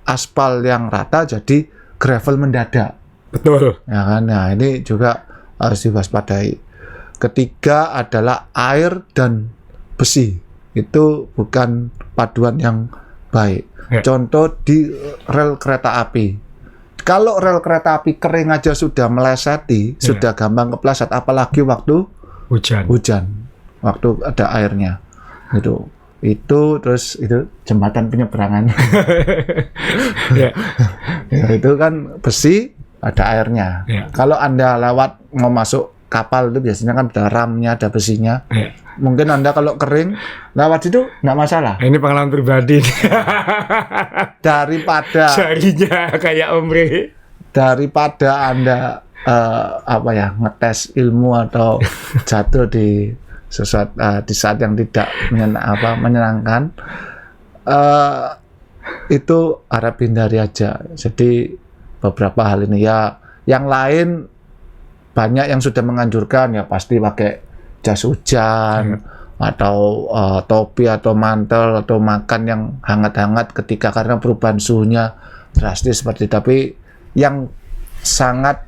aspal yang rata jadi gravel mendadak. Betul. Ya kan? Nah, ini juga harus diwaspadai. Ketiga adalah air dan besi. Itu bukan paduan yang baik. Ya. Contoh di rel kereta api. Kalau rel kereta api kering aja sudah meleseti, sudah gampang kepleset, apalagi waktu hujan, waktu ada airnya. Itu terus itu jembatan penyeberangan. Ya. Ya, itu kan besi, ada airnya. Ya. Kalau Anda lewat mau masuk kapal itu biasanya kan ada ramnya, ada besinya. Ya. Mungkin Anda kalau kering lewat itu nggak masalah. Ini pengalaman pribadi. Daripada jarinya kayak Omri. Daripada Anda ngetes ilmu atau jatuh di sesuatu di saat yang tidak menyenangkan, itu harap hindari aja. Jadi beberapa hal ini ya, yang lain banyak yang sudah menganjurkan ya pasti pakai jas hujan atau topi atau mantel atau makan yang hangat-hangat ketika karena perubahan suhunya drastis seperti itu. Tapi yang sangat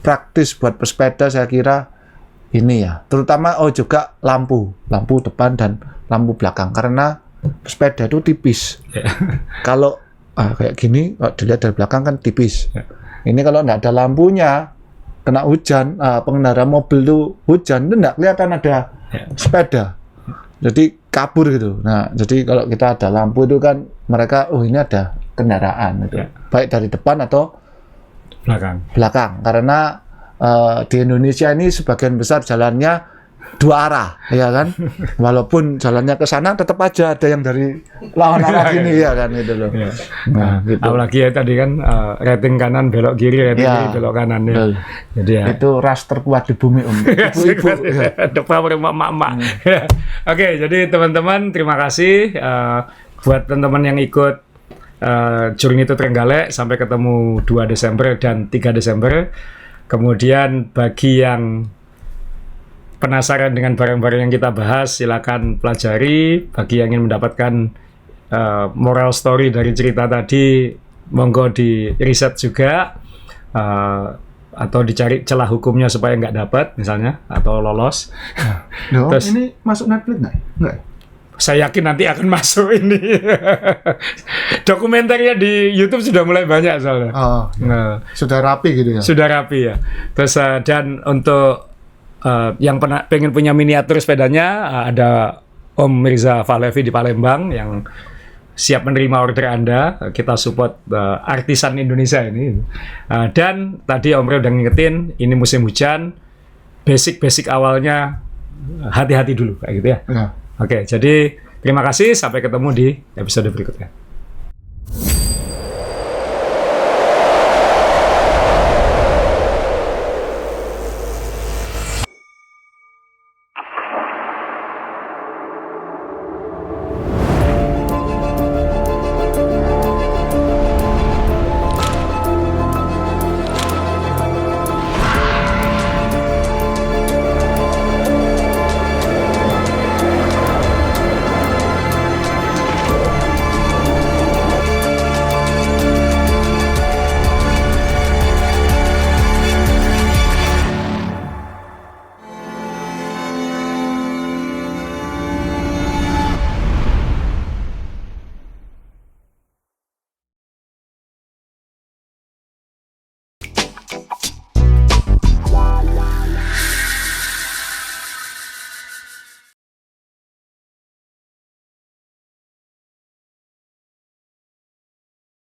praktis buat pesepeda saya kira ini ya, terutama juga lampu depan dan lampu belakang, karena pesepeda itu tipis. Kalau kayak gini kalau dilihat dari belakang kan tipis. Ini kalau nggak ada lampunya, kena hujan, pengendara mobil itu hujan, itu nggak kelihatan ada sepeda. Jadi kabur gitu. Nah, jadi kalau kita ada lampu itu kan mereka, oh ini ada kendaraan gitu. Baik dari depan atau belakang. Karena di Indonesia ini sebagian besar jalannya dua arah, ya kan? Walaupun jalannya ke sana tetap aja ada yang dari lawan arah sini, ya kan gitu loh. Ya. Nah, gitu. Apalagi ya tadi kan rating kanan belok kiri, rating kiri belok kanan ya. Jadi ya. Itu ras terkuat di bumi ibu-ibu. Depan emak-emak. Oke, jadi teman-teman terima kasih buat teman-teman yang ikut Journey to Trenggalek sampai ketemu 2 Desember dan 3 Desember. Kemudian bagi yang penasaran dengan barang-barang yang kita bahas, silakan pelajari. Bagi yang ingin mendapatkan moral story dari cerita tadi, monggo di riset juga, atau dicari celah hukumnya supaya nggak dapat misalnya atau lolos. Loh, Terus, ini masuk Netflix nggak? Saya yakin nanti akan masuk ini. Dokumenternya di YouTube sudah mulai banyak soalnya. Oh, nah, sudah rapi gitu ya? Sudah rapi ya. Terus dan untuk yang pengen punya miniatur sepedanya, ada Om Mirza Fahlevi di Palembang yang siap menerima order Anda. Kita support artisan Indonesia ini. Dan tadi Om Re udah ngingetin, ini musim hujan, basic awalnya hati-hati dulu kayak gitu ya. Oke, jadi terima kasih, sampai ketemu di episode berikutnya.